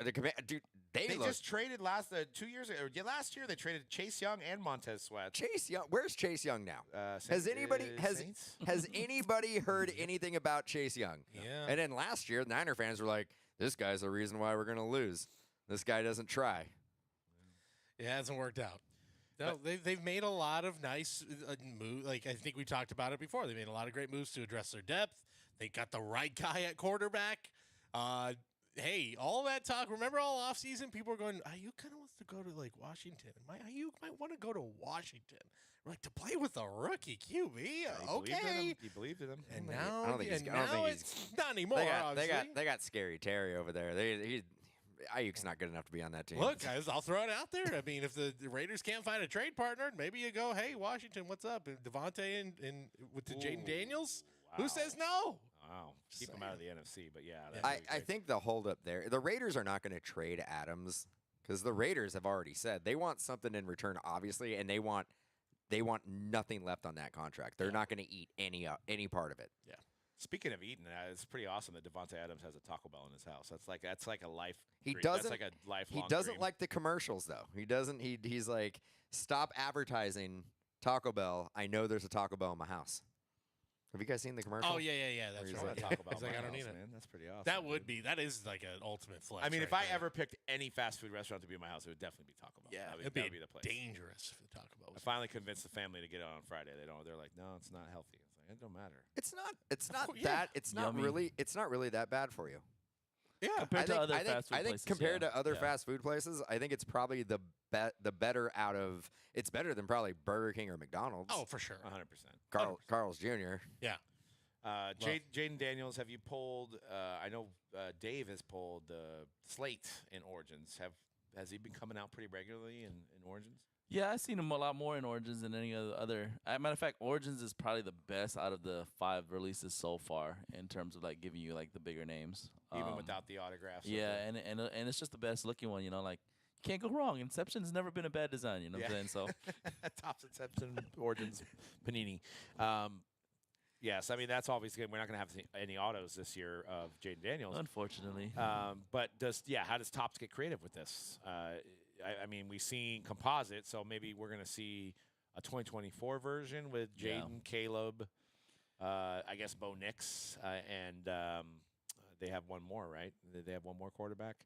dude, They look. just traded last 2 years ago. Yeah, last year they traded Chase Young and Montez Sweat. Chase Young. Where's Chase Young now? Saints- Saints? Has anybody heard anything about Chase Young? yeah. And then last year, the Niner fans were like, "This guy's the reason why we're going to lose. This guy doesn't try." It hasn't worked out. No, they've made a lot of nice moves. I think we talked about it before. They made a lot of great moves to address their depth. They got the right guy at quarterback. Hey, all that talk. Remember all offseason, people were going, Ayuk kind of wants to go to Washington. Ayuk might want to go to Washington. We're to play with a rookie QB. Okay. He believed in him. And I now, don't think he's- and I don't now think it's not anymore. They got Scary Terry over there. Ayuk's not good enough to be on that team. Look, guys, I'll throw it out there. I mean, if the Raiders can't find a trade partner, maybe you go, hey, Washington, what's up? Devontae and with the Jayden Daniels? Wow. Who says no? Wow. Just Keep him out of the NFC, but yeah. I think the holdup there, the Raiders are not going to trade Adams because the Raiders have already said they want something in return, obviously, and they want they want nothing left on that contract. They're not going to eat any part of it. Speaking of eating, it's pretty awesome that Devontae Adams has a Taco Bell in his house. That's like a life. He dream. doesn't. That's like a lifelong. He doesn't dream. like the commercials though. He doesn't. He's like, stop advertising Taco Bell. I know there's a Taco Bell in my house. Have you guys seen the commercial? Oh, yeah. That's He's right. like, Yeah. Taco Bell He's like, in I my don't need house, it. man. That's pretty awesome. That is like an ultimate flex. I mean, if right I there. ever picked any fast food restaurant to be in my house, it would definitely be Taco Bell. Yeah, that it'd would be be the place. dangerous if the Taco Bell I was. finally convinced the family to get it on Friday. They're like, no, it's not healthy. It's like, it don't matter. It's not. It's not course, that. It's not Yummy. really. It's not really that bad for you. Yeah. Compared to other fast food I think places, compared yeah. to other Yeah. fast food places, I think it's probably the better out of. It's better than probably Burger King or McDonald's. Oh, for sure. 100%. Carl's Jr. Yeah. Jayden Daniels, have you pulled? I know Dave has pulled Slate in Origins. Has he been coming out pretty regularly in Origins? Yeah, I've seen him a lot more in Origins than any other. Matter of fact, Origins is probably the best out of the 5 releases so far in terms of like giving you like the bigger names, Even without the autographs. Yeah, and it's just the best looking one. You know, like you can't go wrong. Inception's never been a bad design. You know what I'm saying? So Topps Inception Origins Panini. Yes, I mean that's obviously we're not going to have any autos this year of Jayden Daniels. unfortunately, But how does Topps get creative with this? I mean, we've seen composite, so maybe we're going to see a 2024 version with Jayden, Caleb, I guess Bo Nix, and they have one more, right? They have one more quarterback,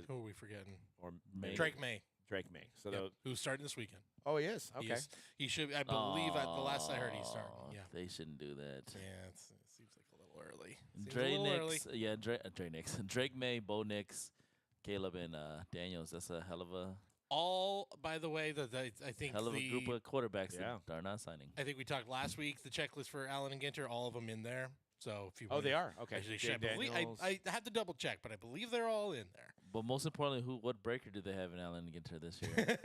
Who are we forgetting? or May. Drake May. Drake May. So Yep, who's starting this weekend. oh, he is okay. He should. I believe at the last I heard he's starting. Aw, Yeah. they shouldn't do that. Yeah, it seems like a little early. Seems a Dre little early. Nix, yeah, Dre Nix, Drake May, Bo Nix, Caleb, and Daniels. That's a hell of a By the way, I think hell of a group of quarterbacks Yeah. that are not signing. I think we talked last week. The checklist for Allen and Ginter, all of them in there. So if you Oh, they are okay. Actually, Jayden Daniels. I had to double check, but I believe they're all in there. But most importantly, what breaker do they have in Allen Ginter this year?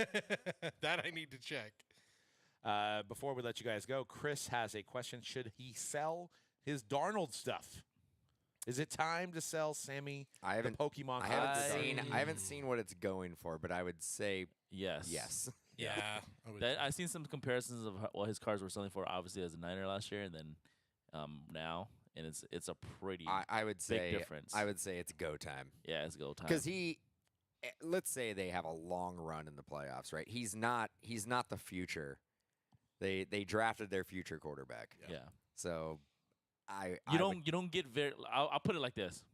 That I need to check. Before we let you guys go, Chris has a question. Should he sell his Darnold stuff? Is it time to sell Sammy I haven't. the Pokemon? I haven't card? seen. I haven't seen what it's going for, but I would say Yes. yes. Yeah, I would- I've seen some comparisons of what his cars were selling for, obviously as a Niner last year, and then now, and it's a pretty I would say. difference. I would say it's go time. yeah, it's go time. Because let's say they have a long run in the playoffs, right? He's not the future. They drafted their future quarterback. yeah. So You don't get very. I'll put it like this: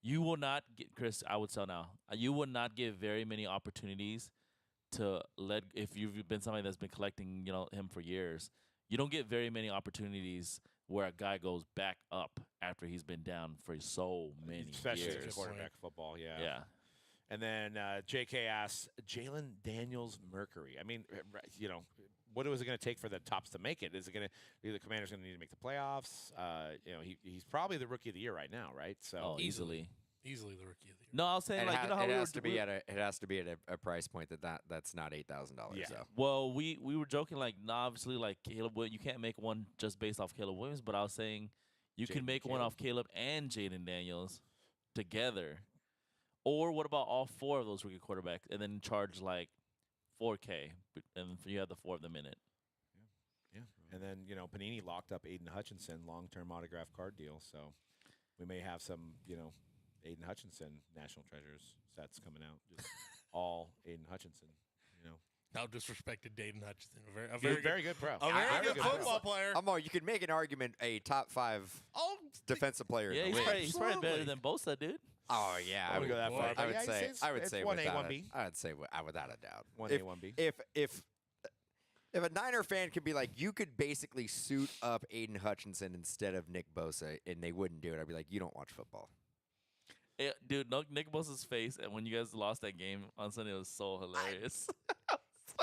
you will not get Chris. I would sell now. You will not get very many opportunities to let if you've been somebody that's been collecting him for years. You don't get very many opportunities where a guy goes back up after he's been down for so many Especially in years. quarterback football, yeah. Yeah. And then JK asks, Jayden Daniels Mercury. I mean, what is it going to take for the Topps to make it? Is it going to the Commanders going to need to make the playoffs? He's probably the rookie of the year right now, right? So Oh, easily. easily the rookie of the year. No, I was saying It, like ha- you know how it we has were, to be at it has to be at a price point that's not $8,000. Yeah. So Well, we were joking like, obviously, like Caleb, you can't make one just based off Caleb Williams, but I was saying you can Jayden make one Caleb. off Caleb and Jayden Daniels together, or what about all 4 of those rookie quarterbacks and then charge like $4K, and you have the 4 of them in it. yeah. And then Panini locked up Aiden Hutchinson long-term autograph card deal, so we may have some Aiden Hutchinson National Treasures sets coming out, just all Aiden Hutchinson. Now disrespected Jayden Hutchinson. A Very, very, good pro. a very I- I good would go football pro. player. you could make an argument a top 5 Oh, defensive player. Yeah, in the league. he's probably better Absolutely. than Bosa, dude. Oh yeah, I would go that boy. far. I But would yeah, say it's I would say 1A, without 1B. I would say without a doubt. 1A, If- 1B. If a Niner fan could be like, you could basically suit up Aiden Hutchinson instead of Nick Bosa, and they wouldn't do it, I'd be like, you don't watch football. Dude, Nick Bosa's face, and when you guys lost that game on Sunday, it was so hilarious.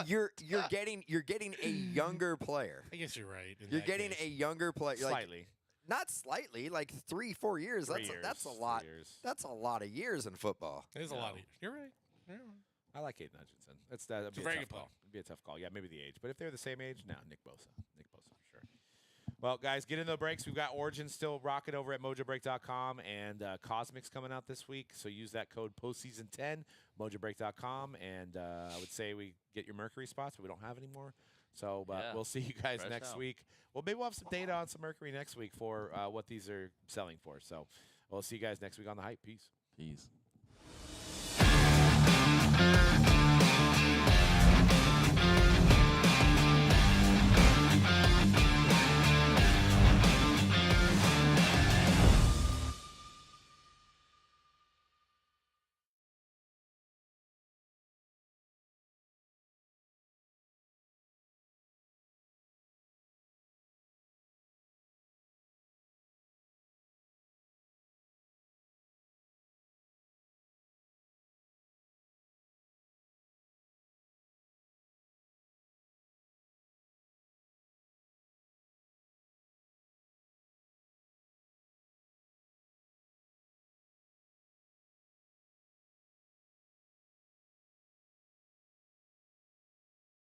You're getting a younger player. I guess you're right. in You're that getting case. a younger player. Slightly. Not slightly, like 3-4 years. 3 That's a years, lot. 3 years. That's a lot of years in football. It is a lot of No. years. You're right. You're right. I like Aiden Hutchinson. That'd It's be a a very tough good call. call. It'd be a tough call. Yeah, maybe the age. But if they're the same age, no, Nick Bosa. Nick Bosa for sure. Well, guys, get into the breaks. We've got Origin still rocking over at Mojobreak.com and Cosmics coming out this week. So use that code postseason10, Mojobreak.com. And I would say we get your Mercury spots, but we don't have any more. So, but Yeah. we'll see you guys Fresh next out. week. Well, maybe we'll have some data on some Mercury next week for what these are selling for. So, we'll see you guys next week on The Hype. Peace. Peace.